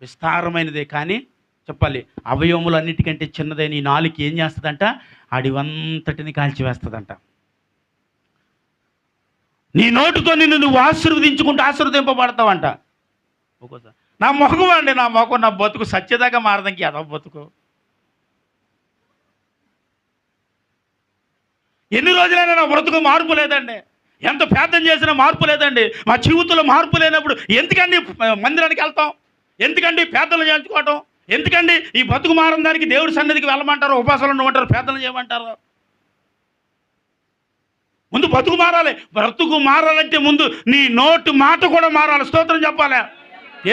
విస్తారమైనదే, కానీ చెప్పాలి అవయవములు అన్నిటికంటే చిన్నదైన ఈ నాలుక ఏం చేస్తుందంట? అడివంతటిని కాల్చివేస్తుందంట. నీ నోటితో నిన్ను నువ్వు ఆశీర్వదించుకుంటూ ఆశీర్వదింపబడతావంట. ఒక్కోసారి నా మొహం అండి, నా మొహం నా బతుకు సత్యదాకా మారదానికి అదో బతుకు. ఎన్ని రోజులైనా నా బ్రతుకు మార్పు లేదండి. ఎంత ప్రార్థన చేసినా మార్పు లేదండి. మా జీవితంలో మార్పు లేనప్పుడు ఎందుకండి మందిరానికి వెళ్తాం? ఎందుకండి ప్రార్థనలు చేయించుకోవటం? ఎందుకండి ఈ బతుకు మారని దానికి దేవుడి సన్నిధికి వెళ్ళమంటారు, ఉపవాసాలు ఉండమంటారు, ప్రార్థనలు చేయమంటారు? ముందు బతుకు మారాలి. బ్రతుకు మారాలంటే ముందు నీ నోటు మాట కూడా మారాలి. స్తోత్రం చెప్పాలి.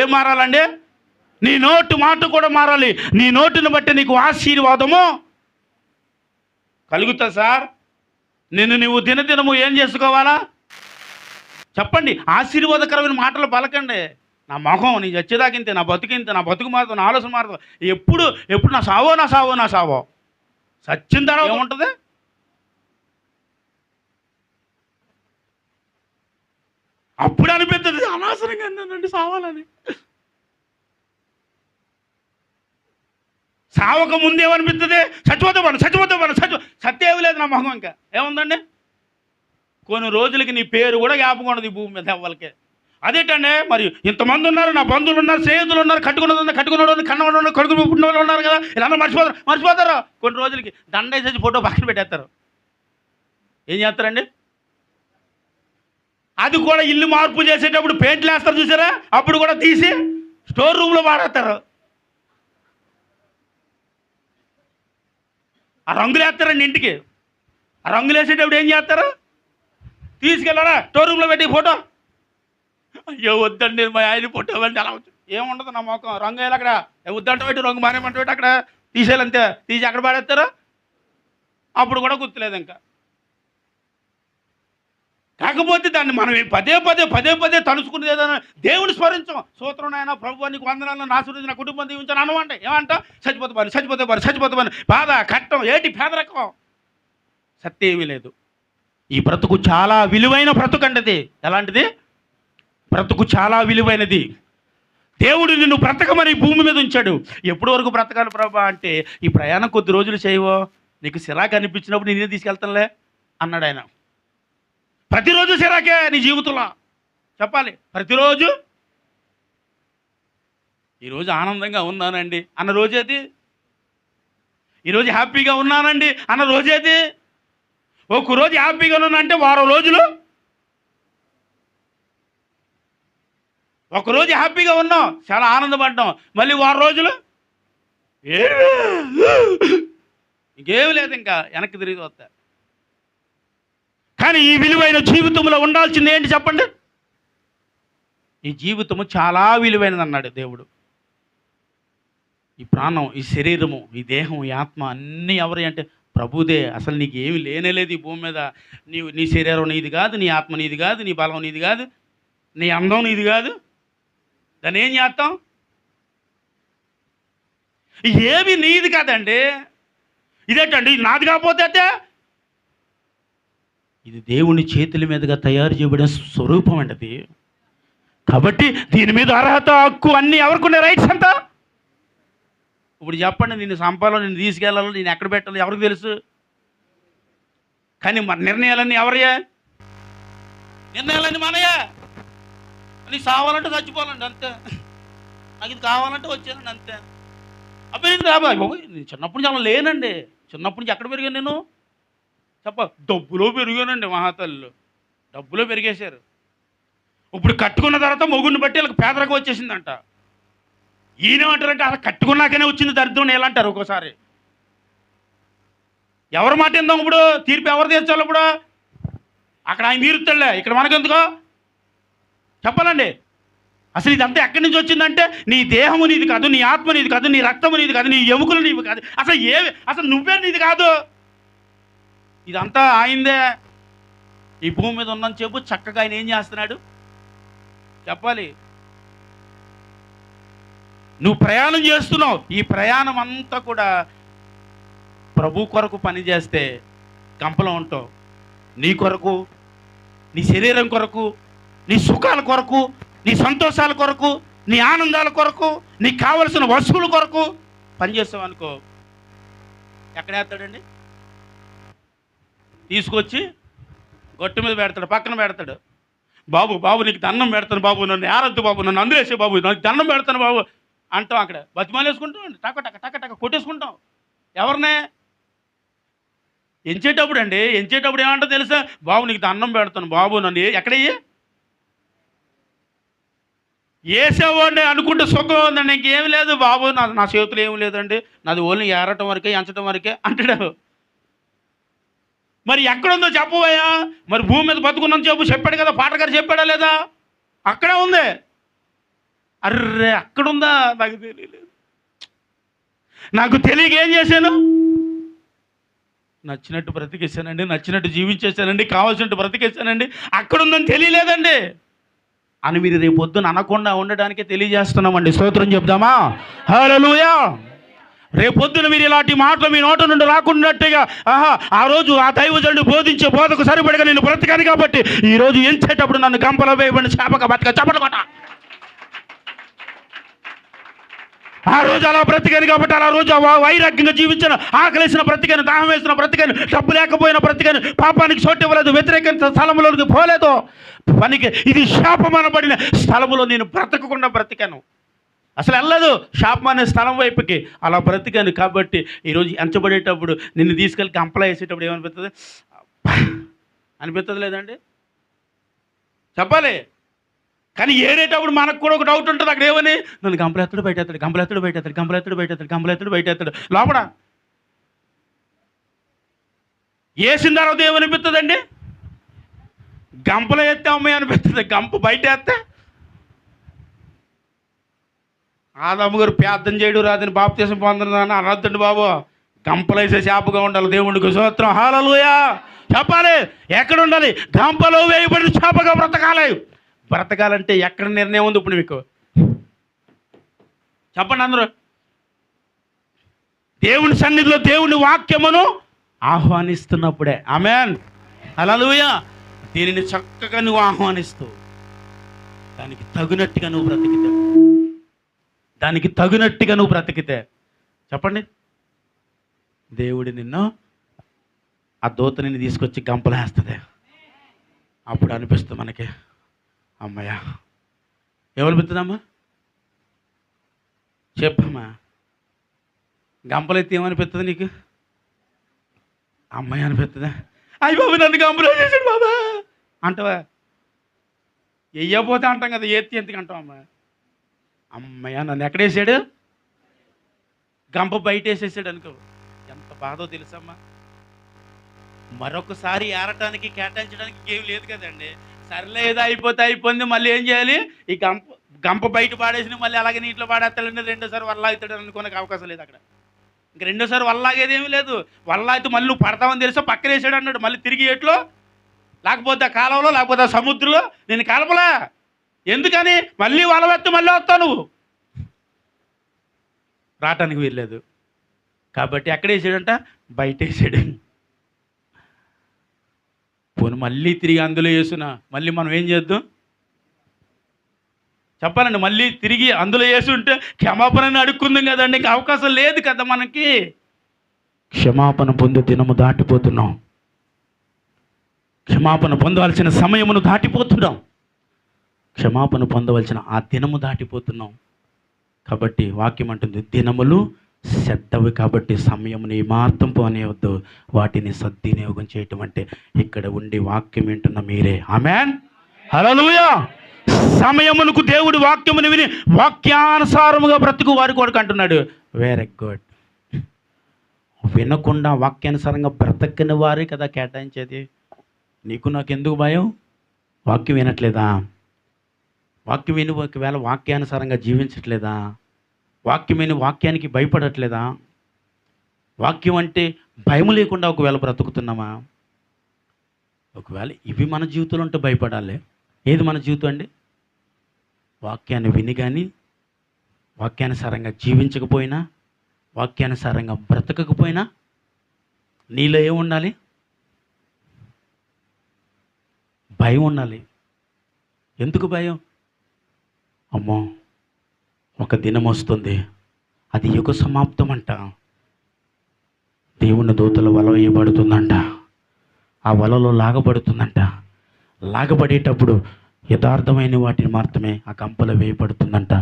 ఏం మారాలండి? నీ నోటు మాట కూడా మారాలి. నీ నోటుని బట్టి నీకు ఆశీర్వాదము కలుగుతుంది సార్. నిన్ను నువ్వు దినదినము ఏం చేసుకోవాలా చెప్పండి? ఆశీర్వాదకరమైన మాటలు పలకండి. నా మొహం నీ చచ్చేదాకింతే, నా బతుకింతే, నా బతుకు మారుతుంది, నా ఆలోచన మారుతుంది. ఎప్పుడు నా సావో సచ్చిన తర్వాత ఏముంటుంది? అప్పుడు అనిపిస్తుంది అనవసరంగా అన్నానండి సావాలని. సావక ముందేమనిపిస్తుంది? చచ్చిపోతాను సత్యేవి లేదు నా మొహం. ఇంకా ఏముందండి? కొన్ని రోజులకి నీ పేరు కూడా జ్ఞాపకం ఉండదు ఈ భూమి మీద ఎవ్వరికి. అదేంటండి మరి ఇంతమంది ఉన్నారు, నా బంధువులు ఉన్నారు, స్నేహితులు ఉన్నారు, కట్టుకున్నవాడు కన్నవాడు కడుపు పుట్టిన వాళ్ళు ఉన్నారు కదా, ఇలా మర్చిపోతారు. కొన్ని రోజులకి దండేసేసి ఫోటో పక్కన పెట్టేస్తారు. ఏం చేస్తారండి? అది కూడా ఇల్లు మార్పు చేసేటప్పుడు పెయింట్లు వేస్తారు చూసారా, అప్పుడు కూడా తీసి స్టోర్ రూమ్లో వాడేస్తారు. ఆ రంగులు వేస్తారండి ఇంటికి. ఆ రంగులు వేసేటప్పుడు ఏం చేస్తారు? తీసుకెళ్ళారా స్టోర్ రూమ్లో పెట్టి ఫోటో. అయ్యో వద్దండి మా ఆయన ఫోటో అంటే అలా ఏముండదు నా మొఖం రంగు వేయాలి అక్కడ. వద్దంట పెట్టి రంగు మానేమంట పెట్టి అక్కడ తీసేయాలంతే. తీసి అక్కడ పాడేస్తారు. అప్పుడు కూడా గుర్తులేదు ఇంకా. కాకపోతే దాన్ని మనం పదే పదే తలుచుకునేది ఏదైనా దేవుని స్మరించాం. సూత్రం నాయన ప్రభు నీకు వందనాలను నాశనం నా కుటుంబం దీవించాను అనమంటే ఏమంటా? చచ్చిపోతే బాధ కట్టం ఏటి పేదరకం. సత్యం ఏమీ లేదు. ఈ బ్రతుకు చాలా విలువైన బ్రతుకు అండి. అది ఎలాంటిది? బ్రతుకు చాలా విలువైనది. దేవుడు నిన్ను బ్రతకమని భూమి మీద ఉంచాడు. ఎప్పటి వరకు బ్రతకాలి ప్రభా అంటే, ఈ ప్రయాణం కొద్ది రోజులు చేయవో, నీకు సిరాకు అనిపించినప్పుడు నేనే తీసుకెళ్తానులే అన్నాడు ఆయన. ప్రతిరోజు సిరాకే నీ జీవితంలో చెప్పాలి. ప్రతిరోజు ఈరోజు ఆనందంగా ఉన్నానండి అన్న రోజేది, ఈరోజు హ్యాపీగా ఉన్నానండి అన్న రోజేది. ఒక్కరోజు హ్యాపీగా ఉన్నానంటే వారం రోజులు, ఒకరోజు హ్యాపీగా ఉన్నాం చాలా ఆనందపడ్డాం, మళ్ళీ వారం రోజులు ఇంకేమి లేదు, ఇంకా వెనక్కి తిరిగి వస్తా. కానీ ఈ విలువైన జీవితంలో ఉండాల్సింది ఏంటి చెప్పండి? ఈ జీవితము చాలా విలువైనది అన్నాడు దేవుడు. ఈ ప్రాణం, ఈ శరీరము, ఈ దేహం, ఈ ఆత్మ అన్నీ ఎవరి అంటే ప్రభుదే. అసలు నీకు ఏమి లేనేలేదు ఈ భూమి మీద. నీ శరీరం నీది కాదు, నీ ఆత్మ నీది కాదు, నీ బలం నీది కాదు, నీ అందం నీది కాదు. దాన్ని ఏం చేస్తాం? ఏమి నీది కాదండి. ఇదేంటండి ఇది నాది కాకపోతే అంటే? ఇది దేవుని చేతుల మీదుగా తయారు చేయబడిన స్వరూపం అండి అది. కాబట్టి దీని మీద అర్హత, హక్కు అన్నీ ఎవరికి ఉన్నాయి? రైట్స్ అంతా. ఇప్పుడు చెప్పండి, నిన్ను సంపాలో, నిన్ను తీసుకెళ్ళాలో, నేను ఎక్కడ పెట్టాలో ఎవరికి తెలుసు? కానీ మన నిర్ణయాలన్నీ ఎవరయ్యా? నిర్ణయాలన్నీ మనయా. నీకు కావాలంటే చచ్చిపోవాలండి అంతే. నాకు ఇది కావాలంటే వచ్చానండి అంతే. అప్పుడు ఇది రాబాయ్ బాబు, నేను చిన్నప్పటి నుంచి అలా లేనండి. చిన్నప్పటి నుంచి ఎక్కడ పెరిగాను నేను డబ్బులో పెరిగానండి. మహాతల్లు డబ్బులో పెరిగేశారు. ఇప్పుడు కట్టుకున్న తర్వాత మొగుడిని బట్టి వాళ్ళకి పేదరికం వచ్చేసిందంట. ఈయనేమంటారంటే అలా కట్టుకున్నాకనే వచ్చింది దరిద్రం ఎలా అంటారు ఒక్కోసారి. ఎవరి మాట ఏందాం? ఇప్పుడు తీర్పు ఎవరు తీర్చాలి? ఇప్పుడు అక్కడ ఆయన తీరుతాడులే, ఇక్కడ మనకెందుకో చెప్పాలండి. అసలు ఇదంతా ఎక్కడి నుంచి వచ్చిందంటే, నీ దేహము నీది కాదు, నీ ఆత్మ నీది కాదు, నీ రక్తము నీది కాదు, నీ ఎముకలు నీవి కాదు, అసలు నువ్వే నీది కాదు. ఇదంతా ఆయనదే. ఈ భూమి మీద ఉన్నని చెప్పు చక్కగా ఆయన ఏం చేస్తున్నాడు చెప్పాలి. నువ్వు ప్రయాణం చేస్తున్నావు. ఈ ప్రయాణం అంతా కూడా ప్రభు కొరకు పని చేస్తే గంపలో ఉంటావు. నీ కొరకు, నీ శరీరం కొరకు, నీ సుఖాల కొరకు, నీ సంతోషాల కొరకు, నీ ఆనందాల కొరకు, నీకు కావలసిన వస్తువుల కొరకు పనిచేస్తావు అనుకో, ఎక్కడ వేస్తాడండి? తీసుకొచ్చి గొట్టు మీద పెడతాడు, పక్కన పెడతాడు. బాబు నీకు దండం పెడతాను బాబు, నన్ను ఏరద్దు బాబు, నన్ను అందరేసే బాబు, నాకు దండం పెడతాను బాబు అంటాం. అక్కడ బతిమాలేసుకుంటాం, టక టక టక టక కొట్టేసుకుంటాం. ఎవరినే ఎంచేటప్పుడు అండి, ఎంచేటప్పుడు ఏమంటో తెలుసా? బాబు నీకు దండం పెడతాను బాబు, నన్ను ఎక్కడయ్యే వేసేవాడిని అనుకుంటే సుఖం ఉందండి, ఇంకేమి లేదు బాబు, నా చేతులు ఏమి లేదండి, నాది ఓన్లీ ఏరటం వరకే, ఎంచడం వరకే అంటాడు. మరి ఎక్కడుందో చెప్పబోయా? మరి భూమి మీద బతుకున్నాను చెప్పాడు కదా, పాటగారు చెప్పాడా లేదా? అక్కడే ఉంది. అర్రే అక్కడుందా? నాకు తెలియలేదు. నాకు తెలియక ఏం చేశాను? నచ్చినట్టు బ్రతికేశానండి, నచ్చినట్టు జీవించేశానండి, కావాల్సినట్టు బ్రతికేశానండి. అక్కడుందని తెలియలేదండి అని మీరు రేపు పొద్దున అనకుండా ఉండడానికే తెలియజేస్తున్నామండి. స్తోత్రం చెప్దామా? హల్లెలూయా. రేపొద్దున మీరు ఇలాంటి మాటలు మీ నోట నుండి రాకున్నట్టుగా, ఆ రోజు ఆ దైవజనుడు బోధించే బోధకు సరిపడగా నేను బ్రతకాను కాబట్టి ఈరోజు ఎంచేటప్పుడు నన్ను గంపలో వేయబడిన చేపక బతక చపలకొట. ఆ రోజు అలా బ్రతికాను కాబట్టి ఆ రోజు వైరాగ్యంగా జీవించిన, ఆకలేసిన బ్రతికాను, దాహం వేసిన బ్రతికాను, డబ్బు లేకపోయిన బ్రతికాను, పాపానికి చోటు ఇవ్వలేదు, వ్యతిరేక స్థలంలోకి పోలేదు, పనికి ఇది శాపమనబడిన స్థలంలో నేను బ్రతకకుండా బ్రతికాను. అసలు వెళ్ళలేదు శాపం అనే స్థలం వైపుకి, అలా బ్రతికాను. కాబట్టి ఈరోజు ఎంచబడేటప్పుడు నిన్ను తీసుకెళ్ళి గంపలా వేసేటప్పుడు ఏమనిపిస్తుంది? అనిపిస్తుంది లేదండి? చెప్పాలి. కానీ ఏరేటప్పుడు మనకు కూడా ఒక డౌట్ ఉంటుంది. అక్కడ ఏమని? నన్ను గంపలెత్తడు బయటెత్తాడు, గంపలెత్తడు బయటెత్తాడు, గంపలెత్తడు బయటెత్తాడు, గంపలెత్తడు బయటెత్తాడు, గంపలెత్తడు బయటెత్తాడు, గంపలెత్తడు బయటెత్తాడు, గంపలెత్తడు బయటెత్తాడు, గంపలెత్తడు బయటెత్తాడు, గంపలెత్తడు బయటెత్తాడు, గంపలెత్తడు బయటెత్తాడు, లోపల వేసిన తర్వాత ఏమనిపిస్తుందండి? గంపలో వేస్తే అమ్మాయి అనిపిస్తుంది, గంప బయట వేస్తే. ఆదాము గారు ప్రార్థన చేయడు రాదని బాప్తీసం పొందదని అనొద్దండి బాబు. గంపలో వేసే చేపగా ఉండాలి. దేవునికి స్తోత్రం, హల్లెలూయా చెప్పాలి. ఎక్కడ ఉండాలి? గంపలో వేయబడిన చేపగా బ్రతకాలి. బ్రతకాలంటే ఎక్కడ నిర్ణయం ఉంది ఇప్పుడు మీకు? చెప్పండి అందరూ. దేవుని సన్నిధిలో దేవుని వాక్యమును ఆహ్వానిస్తున్నప్పుడే. ఆమేన్, హల్లెలూయా. దీనిని చక్కగా నువ్వు ఆహ్వానిస్తూ దానికి తగినట్టుగా నువ్వు బ్రతికితే, దానికి తగినట్టుగా నువ్వు బ్రతికితే చెప్పండి, దేవుడు నిన్ను ఆ దూత నిన్ను తీసుకొచ్చి గంపలేస్తుంది. అప్పుడు అనిపిస్తుంది మనకి, అమ్మయ్య. ఏమనిపిస్తుందమ్మా? చెప్పమ్మా. గంపలైతే ఏమనిపిస్తుంది నీకు? అమ్మాయి అనిపిస్తుందా? అయ్యి బాబు నన్ను గంపలో చేశాడు బాబా అంటావా? వెయ్యపోతే అంటాం కదా, ఎత్తి ఎందుకు అంటాం? అమ్మా అమ్మయ్య నన్ను ఎక్కడేసాడు? గంప బయట వేసేసాడు అనుకో. ఎంత బాధో తెలుసమ్మా. మరొకసారి ఏరటానికి కేటాయించడానికి ఏం లేదు కదండి. సర్లే ఏదో అయిపోతే అయిపోయింది, మళ్ళీ ఏం చేయాలి? ఈ గంప బయట పాడేసి మళ్ళీ అలాగే నీటిలో పాడేస్తాడండి. రెండోసారి వల్ల అవుతాడు అనుకోనికి అవకాశం లేదు అక్కడ. ఇంక రెండోసారి వల్లాగేది ఏమీ లేదు. వల్ల అయితే మళ్ళీ నువ్వు పడతావని తెలుసా, పక్కన వేసాడు అన్నాడు. మళ్ళీ తిరిగి ఎట్లో, లేకపోతే కాలంలో, లేకపోతే సముద్రంలో నేను కలపలా. ఎందుకని? మళ్ళీ వలవెత్తు, మళ్ళీ వస్తావు నువ్వు. రావటానికి వీల్లేదు కాబట్టి ఎక్కడ వేసాడంట? బయట వేసాడు. పోను మళ్ళీ తిరిగి అందులో వేసునా మళ్ళీ మనం ఏం చేద్దాం చెప్పాలండి? మళ్ళీ తిరిగి అందులో వేసి ఉంటే క్షమాపణని అడుక్కుందాం కదండి. ఇంకా అవకాశం లేదు కదా మనకి. క్షమాపణ పొందే దినము దాటిపోతున్నాం. క్షమాపణ పొందవలసిన సమయమును దాటిపోతున్నాం. క్షమాపణ పొందవలసిన ఆ దినము దాటిపోతున్నాం. కాబట్టి వాక్యం అంటుంది, దినములు చెడ్డవి కాబట్టి సమయముని ఏమాత్రం పోనేవద్దు, వాటిని సద్వినియోగం చేయటం అంటే ఇక్కడ ఉండి వాక్యం వింటున్న మీరే. ఆమేన్, హల్లెలూయా. సమయమునకు దేవుడి వాక్యమును విని వాక్యానుసారముగా బ్రతుకు వారి కొరకు అంటున్నాడు. Very good. వినకుండా వాక్యానుసారంగా బ్రతకని వారే కదా కేటాయించేది. నీకు నాకెందుకు భయం? వాక్యం వినట్లేదా? వాక్యం విని ఒకవేళ వాక్యానుసారంగా జీవించట్లేదా? వాక్యం విని వాక్యానికి భయపడట్లేదా? వాక్యం అంటే భయం లేకుండా ఒకవేళ బ్రతుకుతున్నామా? ఒకవేళ ఇవి మన జీవితంలో ఉంటే భయపడాలి. ఏది మన జీవితం అండి? వాక్యాన్ని విని కానీ వాక్యానుసారంగా జీవించకపోయినా, వాక్యానుసారంగా బ్రతకకపోయినా నీలో ఏముండాలి? భయం ఉండాలి. ఎందుకు భయం? అమ్మో ఒక దినం వస్తుంది, అది యుగ సమాప్తం అంట. దేవుని దూతల వల వేయబడుతుందంట. ఆ వలలో లాగబడుతుందంట. లాగబడేటప్పుడు యథార్థమైన వాటిని మాత్రమే ఆ గంపలో వేయబడుతుందంట.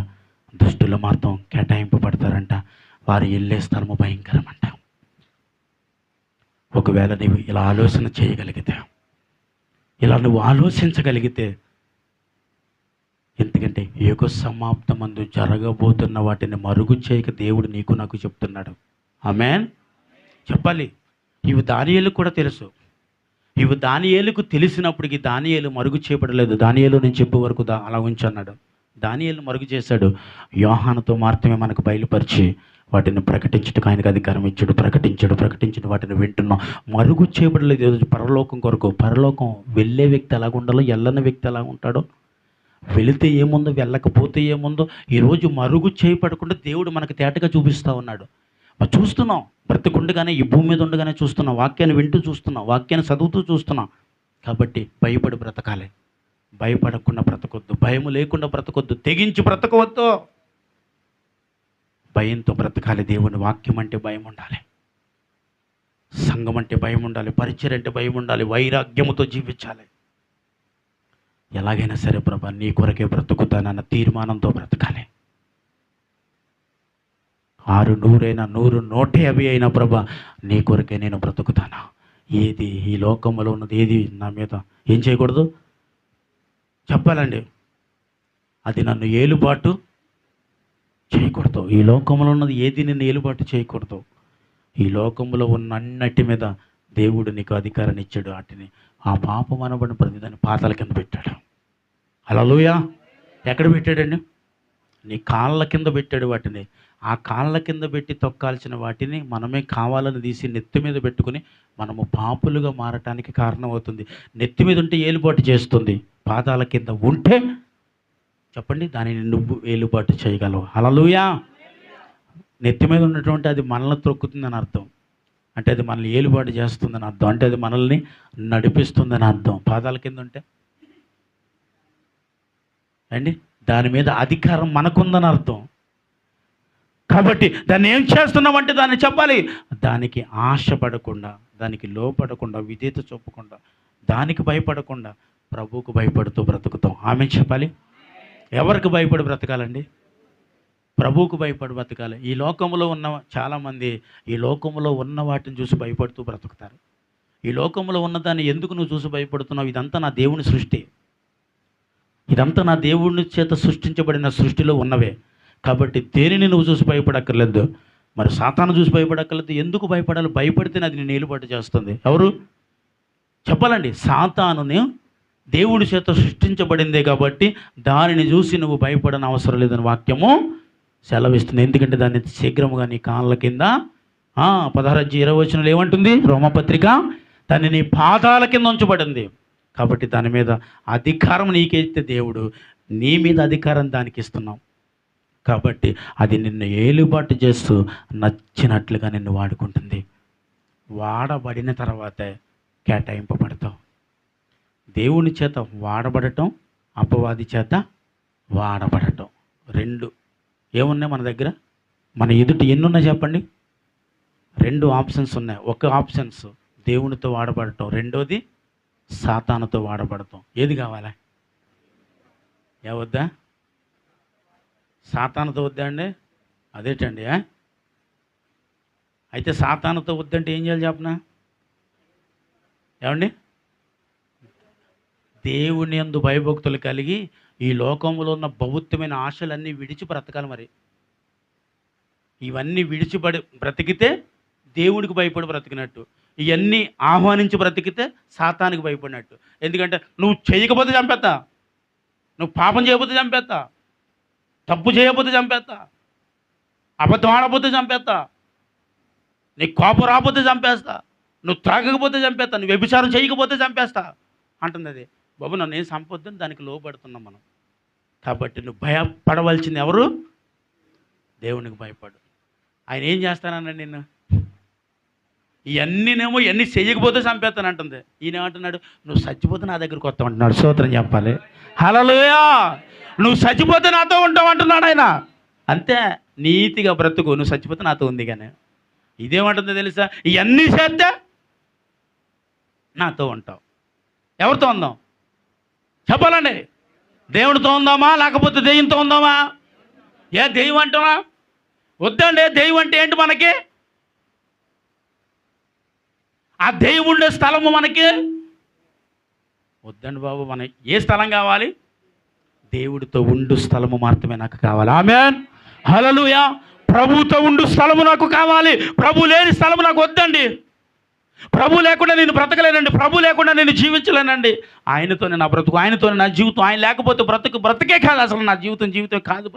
దుష్టులు మాత్రం కేటాయింపబడతారంట. వారు వెళ్ళే స్థలము భయంకరమంట. ఒకవేళ నీవు ఇలా ఆలోచన చేయగలిగితే, ఇలా నువ్వు ఆలోచించగలిగితే, ఎందుకంటే యుగ సమాప్తమందు జరగబోతున్న వాటిని మరుగు చేయక దేవుడు నీకు నాకు చెప్తున్నాడు. ఆమేన్ చెప్పాలి. ఇవి దానియేలుకు కూడా తెలుసు. ఇవి దానియేలుకు తెలిసినప్పటికీ దానియేలు మరుగు చేయబడలేదు. దానియేలు నేను చెప్పే వరకు అలా ఉంచన్నాడు. దానియేలు మరుగు చేశాడు. యోహానుతో మాత్రమే మనకు బయలుపరిచి వాటిని ప్రకటించుటకు ఆయనకు అధికారం ఇచ్చాడు. ప్రకటించిన వాటిని వింటున్నాం. మరుగు చేయబడలేదు. ఈరోజు పరలోకం కొరకు. పరలోకం వెళ్ళే వ్యక్తి ఎలాగ ఉండాలో, వెళ్ళని వ్యక్తి ఎలా ఉంటాడో, వెళితే ఏముందో, వెళ్ళకపోతే ఏముందో ఈరోజు మరుగు చేయబడకుండా దేవుడు మనకు తేటగా చూపిస్తూ ఉన్నాడు. మరి చూస్తున్నాం, బ్రతికుండగానే ఈ భూమి మీద ఉండగానే చూస్తున్నాం, వాక్యాన్ని వింటూ చూస్తున్నాం, వాక్యాన్ని చదువుతూ చూస్తున్నాం. కాబట్టి భయపడి బ్రతకాలి. భయపడకుండా బ్రతకొద్దు, భయం లేకుండా బ్రతకొద్దు, తెగించి బ్రతకవద్దు. భయంతో బ్రతకాలి. దేవుని వాక్యం అంటే భయం ఉండాలి, సంఘం అంటే భయం ఉండాలి, పరిచయం అంటే భయం ఉండాలి, వైరాగ్యముతో జీవించాలి. ఎలాగైనా సరే ప్రభా నీ కొరకే బ్రతుకుతానన్న తీర్మానంతో బ్రతకాలి. 6 100 150 అయినా ప్రభా నీ కొరకే నేను బ్రతుకుతాను. ఏది ఈ లోకంలో ఉన్నది ఏది నా మీద ఏం చేయకూడదు చెప్పాలండి. అది నన్ను ఏలుబాటు చేయకూడదు. ఈ లోకంలో ఉన్నది ఏది నిన్ను ఏలుబాటు చేయకూడదు. ఈ లోకంలో ఉన్న అన్నిటి మీద దేవుడు నీకు అధికారాన్ని ఇచ్చాడు. వాటిని ఆ పాపం అనబడిన ప్రతిదాన్ని పాతాల కింద పెట్టాడు. హల్లెలూయా. ఎక్కడ పెట్టాడండి? నీ కాళ్ళ కింద పెట్టాడు వాటిని. ఆ కాళ్ళ కింద పెట్టి తొక్కాల్సిన వాటిని మనమే కావాలని తీసి నెత్తి మీద పెట్టుకుని మనము పాపులుగా మారటానికి కారణమవుతుంది. నెత్తి మీద ఉంటే ఏలుబాటు చేస్తుంది, పాదాల కింద ఉంటే చెప్పండి దానిని నువ్వు ఏలుబాటు చేయగలవు. హల్లెలూయా. నెత్తి మీద ఉన్నటువంటి అది మనల్ని త్రొక్కుతుందని అర్థం, అంటే అది మనల్ని ఏలుబాటు చేస్తుందని అర్థం, అంటే అది మనల్ని నడిపిస్తుందని అర్థం. పాదాల కింద ఉంటే అండి దాని మీద అధికారం మనకుందని అర్థం. కాబట్టి దాన్ని ఏం చేస్తున్నామంటే దాన్ని చెప్పాలి, దానికి ఆశపడకుండా, దానికి లోపడకుండా, విధేయత చూపకుండా, దానికి భయపడకుండా ప్రభువుకు భయపడుతూ బ్రతుకుతాం. ఆమె చెప్పాలి. ఎవరికి భయపడి బ్రతకాలండి? ప్రభువుకు భయపడి బ్రతకాలి. ఈ లోకంలో ఉన్న చాలామంది ఈ లోకంలో ఉన్న వాటిని చూసి భయపడుతూ బ్రతుకుతారు. ఈ లోకంలో ఉన్నదాన్ని ఎందుకు నువ్వు చూసి భయపడుతున్నావు? ఇదంతా నా దేవుని సృష్టి, ఇదంతా నా దేవుని చేత సృష్టించబడిన సృష్టిలో ఉన్నవే. కాబట్టి దేనిని నువ్వు చూసి భయపడక్కర్లేదు, మరి సాతాను చూసి భయపడక్కర్లేదు. ఎందుకు భయపడాలి? భయపడితేనే అది నేను ఏలుబాటు చేస్తుంది. ఎవరు చెప్పాలండి? సాతానుని దేవుడి చేత సృష్టించబడిందే కాబట్టి దానిని చూసి నువ్వు భయపడని అవసరం లేదని వాక్యము సెలవిస్తుంది. ఎందుకంటే దాన్ని శీఘ్రముగా నీ కాళ్ళ కింద 16:20 ఏమంటుంది రోమపత్రిక? దాన్ని నీ పాదాల కింద ఉంచబడింది. కాబట్టి దాని మీద అధికారం నీకైతే దేవుడు నీ మీద అధికారం దానికి ఇస్తున్నాం. కాబట్టి అది నిన్ను ఏలుబాటు చేస్తూ నచ్చినట్లుగా నిన్ను వాడుకుంటుంది. వాడబడిన తర్వాతే కేటాయింపబడతావు. దేవుని చేత వాడబడటం, అపవాది చేత వాడబడటం, రెండు ఏమున్నాయి మన దగ్గర? మన ఎదుటి ఎన్నున్నాయి చెప్పండి? 2 ఆప్షన్స్ ఉన్నాయి. ఒక ఆప్షన్స్ దేవునితో వాడబడటం, రెండోది సాతానుతో వాడబడటం. ఏది కావాలా? వద్దా? సాతానుతో వద్దా అండి? అదేటండి. అయితే సాతానుతో వద్దంటే ఏం చేయాలి చెప్పనా? ఏమండి? దేవుని యందు భయభక్తులు కలిగి ఈ లోకంలో ఉన్న భౌతికమైన ఆశలన్నీ విడిచి బ్రతకాలి. మరి ఇవన్నీ విడిచిపడి బ్రతికితే దేవుడికి భయపడి బ్రతికినట్టు, ఇవన్నీ ఆహ్వానించి బ్రతికితే సాతానికి భయపడినట్టు. ఎందుకంటే నువ్వు చేయకపోతే చంపేస్తా, నువ్వు పాపం చేయకపోతే చంపేస్తా, తప్పు చేయకపోతే చంపేస్తా, అబద్ధం ఆడకపోతే చంపేస్తా, నీకు కోపం రాకపోతే చంపేస్తా, నువ్వు త్రాగకపోతే చంపేస్తా, నువ్వు వ్యభిచారం చేయకపోతే చంపేస్తా అంటుంది. అది బాబు నన్ను ఏం సంపొద్దని దానికి లోబడుతున్నాం మనం. కాబట్టి నువ్వు భయపడవలసింది ఎవరు? దేవునికి భయపడు. ఆయన ఏం చేస్తానన్నాడు నిన్ను? ఇవన్నీనేమో ఇవన్నీ చేయకపోతే చంపేస్తాను అంటుంది. ఈయన ఏమంటున్నాడు? నువ్వు చచ్చిపోతే నా దగ్గరికి వస్తావు అంటున్నాడు. స్తోత్రం చెప్పాలి. హల్లెలూయా. నువ్వు చచ్చిపోతే నాతో ఉంటావు అంటున్నాడు ఆయన. అంతే, నీతిగా బ్రతుకు, నువ్వు చచ్చిపోతే నాతో ఉంది. కానీ ఇదేమంటుందో తెలుసా? ఇవన్నీ చేస్తే నాతో ఉంటావు. ఎవరితో ఉందాం చెప్పాలండి? దేవుడితో ఉందామా లేకపోతే దెయ్యంతో ఉందామా? దెయ్యం అంటున్నా? వద్దండి. దెయ్యం అంటే ఏంటి మనకి? ఆ దెయ్యం ఉండే స్థలము మనకి వద్దండి బాబు. మన ఏ స్థలం కావాలి? దేవుడితో ఉండు స్థలము మాత్రమే నాకు కావాలి. ఆమేన్. హల్లెలూయా. ప్రభువుతో ఉండు స్థలము నాకు కావాలి. ప్రభు లేని స్థలము నాకు వద్దండి. ప్రభు లేకుండా నేను బ్రతకలేనండి. ప్రభు లేకుండా నేను జీవించలేనండి. ఆయనతోనే నా బ్రతుకు, ఆయనతోనే నా జీవితం. ఆయన లేకపోతే బ్రతుకే కాదు, అసలు నా జీవితం కాదు.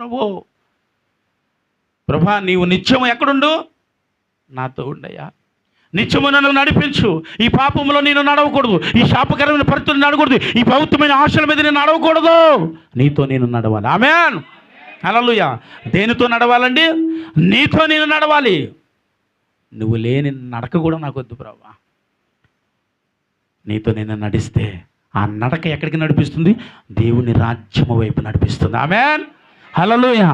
ప్రభా నీవు నిత్యము ఎక్కడుండు? నాతో ఉండయ్యా. నిత్యము నన్ను నడిపించు. ఈ పాపంలో నేను నడవకూడదు, ఈ శాపకరమైన పరిస్థితులు నడవకూడదు, ఈ భౌతికమైన ఆశల మీద నేను నడవకూడదు. నీతో నేను నడవాలి. ఆమేన్. హల్లెలూయా. దేనితో నడవాలండి? నీతో నేను నడవాలి. నువ్వు లేని నడక కూడా నాకు వద్దు ప్రభా. నీతో నేను నడిస్తే ఆ నడక ఎక్కడికి నడిపిస్తుంది? దేవుని రాజ్యము వైపు నడిపిస్తుంది. ఆమేన్. హల్లెలూయా.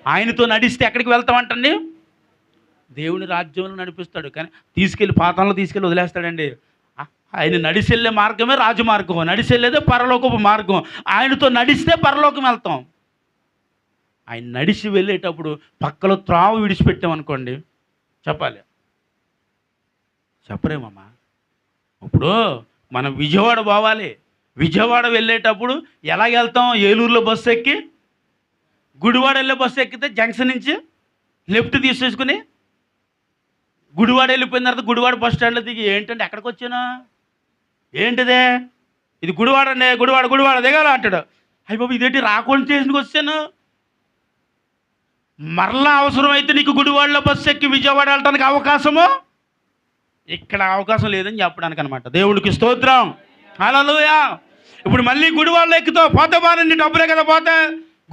ఆయనతో నడిస్తే ఎక్కడికి వెళ్తామంటండి? దేవుని రాజ్యంలో నడిపిస్తాడు. కానీ తీసుకెళ్ళి పాతాళంలో తీసుకెళ్ళి వదిలేస్తాడండి. ఆయన నడిచి వెళ్ళే మార్గమే రాజమార్గం, నడిచి వెళ్ళేదే పరలోకపు మార్గం. ఆయనతో నడిస్తే పరలోకం వెళ్తాం. ఆయన నడిచి వెళ్ళేటప్పుడు పక్కలో త్రావు విడిచిపెట్టామనుకోండి, చెప్పాలి చెప్పరేమమ్మా. ఇప్పుడు మనం విజయవాడ పోవాలి. విజయవాడ వెళ్ళేటప్పుడు ఎలా వెళ్తాం? ఏలూరులో బస్సు ఎక్కి గుడివాడ వెళ్ళే బస్సు ఎక్కితే జంక్షన్ నుంచి లెఫ్ట్ తీసేసుకుని గుడివాడ వెళ్ళిపోయిన తర్వాత గుడివాడ బస్ స్టాండ్లో దిగి ఏంటంటే ఎక్కడికి వచ్చాను, ఏంటిదే ఇది గుడివాడ అండి, గుడివాడ దిగాల అంటాడు. అయ్యి బాబు ఇదేంటి రాకుండా స్టేషన్కి వచ్చాను. మరలా అవసరమైతే నీకు గుడివాడలో బస్సు ఎక్కి విజయవాడ వెళ్ళడానికి అవకాశము ఇక్కడ అవకాశం లేదని చెప్పడానికి అనమాట. దేవుడికి స్తోత్రం, హల్లెలూయా. ఇప్పుడు మళ్ళీ గుడివాడలో ఎక్కుతావు, పోతే బాగానండి, డబ్బులే కదా పోతే.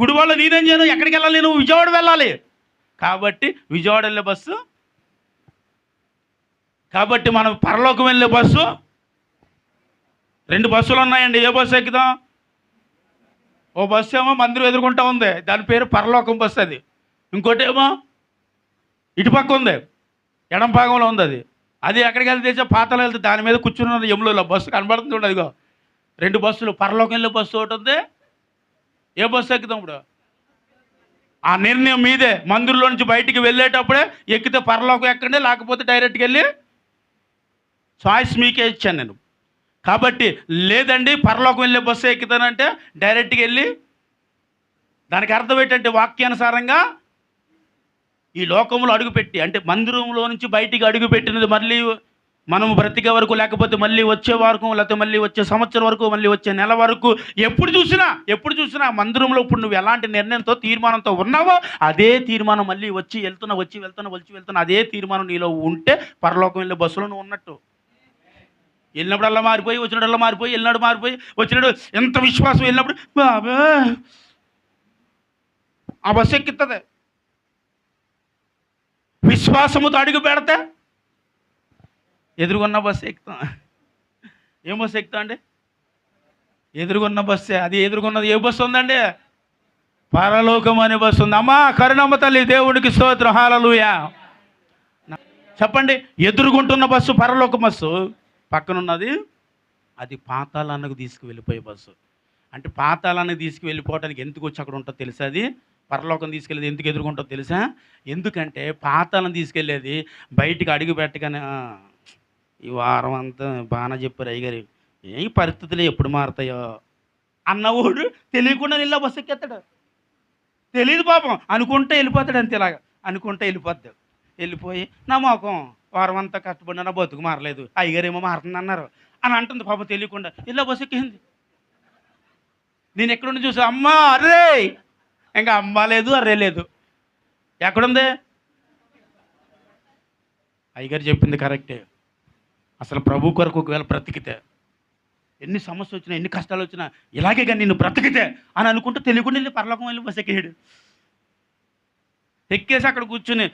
గుడివాడలో నేనేం చేయను, ఎక్కడికి వెళ్ళాలి, నువ్వు విజయవాడ వెళ్ళాలి. కాబట్టి విజయవాడ వెళ్ళే బస్సు, కాబట్టి మనం పరలోకం వెళ్ళే బస్సు, 2 బస్సులు ఉన్నాయండి. ఏ బస్సు ఎక్కుదాం? ఓ బస్సు ఏమో మందిరం ఎదుర్కొంటా ఉంది, దాని పేరు పరలోకం బస్సు. అది ఇంకోటి ఏమో ఇటుపక్క ఉంది, ఎడం భాగంలో ఉంది. అది ఎక్కడికి వెళ్తే పాతలో వెళ్తే దాని మీద కూర్చున్న యములలో బస్సు కనబడుతుంది చూడండి. అదిగో 2 బస్సులు, పరలోకం వెళ్ళే బస్సు ఒకటి ఉంది. ఏ బస్సు ఎక్కుదాం ఇప్పుడు? ఆ నిర్ణయం మీదే. మందిరంలో నుంచి బయటికి వెళ్ళేటప్పుడే ఎక్కితే పరలోకం ఎక్కండి, లేకపోతే డైరెక్ట్గా వెళ్ళి చాయిస్ మీకే ఇచ్చాను నేను. కాబట్టి లేదండి పరలోకం వెళ్ళే బస్సు ఎక్కుతానంటే డైరెక్ట్గా వెళ్ళి, దానికి అర్థం ఏంటంటే వాక్యానుసారంగా ఈ లోకంలో అడుగుపెట్టి, అంటే మందిరంలో నుంచి బయటికి అడుగుపెట్టినది మళ్ళీ మనం బ్రతికే వరకు, లేకపోతే మళ్ళీ వచ్చే వరకు, లేకపోతే మళ్ళీ వచ్చే సంవత్సరం వరకు, మళ్ళీ వచ్చే నెల వరకు, ఎప్పుడు చూసినా మందిరంలో ఇప్పుడు నువ్వు ఎలాంటి నిర్ణయంతో తీర్మానంతో ఉన్నావో అదే తీర్మానం మళ్ళీ వచ్చి వెళ్తున్నా అదే తీర్మానం నీలో ఉంటే పరలోకం వెళ్ళే బస్సులో నువ్వు ఉన్నట్టు. వెళ్ళినప్పుడల్లా మారిపోయి, వచ్చినప్పుడల్లా మారిపోయి, వెళ్ళినాడు మారిపోయి, వచ్చినాడు ఎంత విశ్వాసం, వెళ్ళినప్పుడు బాబా ఆ బస్సు ఎక్కిస్తుంది. విశ్వాసముతో అడుగు పెడితే ఎదురుగున్న బస్సు ఎక్కుతాం. ఏం బస్సు ఎక్కుతాం అండి? ఎదురుగున్న బస్సే. అది ఎదురుగున్నది ఏ బస్సు ఉందండి? పరలోకం అనే బస్సు ఉంది. అమ్మా కరుణమ్మ తల్లి, దేవుడికి స్తోత్రం, హల్లెలూయా. చెప్పండి, ఎదురుగుంటున్న బస్సు పరలోక బస్సు, పక్కనున్నది అది పాతాళానికి తీసుకువెళ్ళిపోయే బస్సు. అంటే పాతాళానికి తీసుకువెళ్ళిపోవడానికి ఎందుకు వచ్చి అక్కడ ఉంటుందో తెలుసా? అది పరలోకం తీసుకెళ్ళేది ఎందుకు ఎదుర్కొంటుందో తెలుసా? ఎందుకంటే పాతాళం తీసుకెళ్ళేది బయటికి అడుగు పెట్టగానే ఈ వారం అంతా బాగా చెప్పారు అయ్యగారు, ఏ పరిస్థితులు ఎప్పుడు మారుతాయో అన్నవాడు తెలియకుండా వెళ్ళా బస్సు ఎక్కేస్తాడు. తెలియదు పాపం, అనుకుంటే వెళ్ళిపోతాడు. అంతే, ఇలాగా అనుకుంటే వెళ్ళిపోద్దాడు. వెళ్ళిపోయి నా మోకం వారం అంతా కష్టపడినా నా బతుకు మారలేదు, అయ్యగారేమో మారుతుంది అన్నారు అని అంటుంది పాపం. తెలియకుండా ఇలా బస్సు ఎక్కింది. నేను ఎక్కడుండి చూసా, అమ్మా అర్రే, ఇంకా అమ్మ లేదు అర్రే లేదు, ఎక్కడుంది? అయ్యగారు చెప్పింది కరెక్టే. అసలు ప్రభు కొరకు ఒకవేళ బ్రతికితే, ఎన్ని సమస్యలు వచ్చినా, ఎన్ని కష్టాలు వచ్చినా, ఇలాగే కానీ నిన్ను బ్రతికితే అని అనుకుంటూ తెలియకుండా వెళ్ళి పరలోకం వెళ్ళి బస్సు ఎక్కాడు. ఎక్కేసి అక్కడ కూర్చుని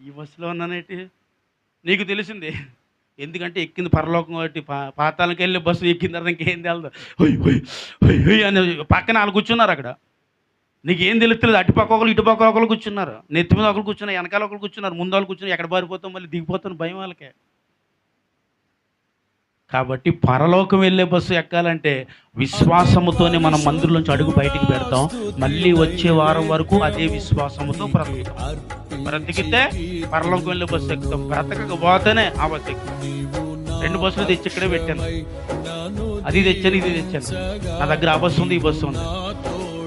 ఈ బస్సులో ఉన్నానేటి నీకు తెలిసింది. ఎందుకంటే ఎక్కింది పరలోకం కాబట్టి, పాతాళంకి వెళ్ళి బస్సు ఎక్కిన తర్వాత ఇంకేం తెలదు. హొయ్ అని పక్కన వాళ్ళు కూర్చున్నారు. అక్కడ నీకేం తెలుస్తుంది? అటుపక్క ఒకరు ఇటుపక్క ఒకరు కూర్చున్నారు, నెత్తి మీద ఒకరు కూర్చున్నారు, వెనకాల ఒకరు కూర్చున్నారు, ముందు వాళ్ళు కూర్చున్నారు. ఎక్కడ పారిపోతాం, మళ్ళీ దిగిపోతాను భయం వాళ్ళకే. కాబట్టి పరలోకం వెళ్ళే బస్సు ఎక్కాలంటే విశ్వాసముతోనే మనం మందిరంలోంచి అడుగు బయటికి పెడతాం. మళ్ళీ వచ్చే వారం వరకు అదే విశ్వాసముతో బ్రతికితే పరలోకం వెళ్ళే బస్సు ఎక్కుతాం. బ్రతకపోతేనే ఆ బస్సు ఎక్కుతాం. 2 బస్సులు తెచ్చి ఇక్కడే పెట్టాను, అది తెచ్చాను ఇది తెచ్చాను. నా దగ్గర ఆ బస్సు ఉంది, ఈ బస్సు ఉంది.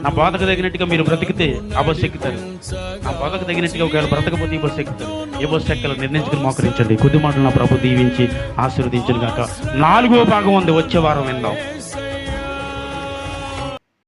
నా బోధకు తగినట్టుగా మీరు బ్రతికితే ఆ బస్సు ఎక్కుతారు. నా బోధకు తగినట్టుగా ఒకవేళ బ్రతకపోతే ఈ బస్సు ఎక్కుతారు. ఏ బస్సు ఎక్కాలో నిర్ణయించుకుని మోకరించండి. కొద్ది మాటలు నా ప్రభు దీవించి ఆశీర్వదించను గాక. 4వ భాగం ఉంది, వచ్చే వారం విందాం.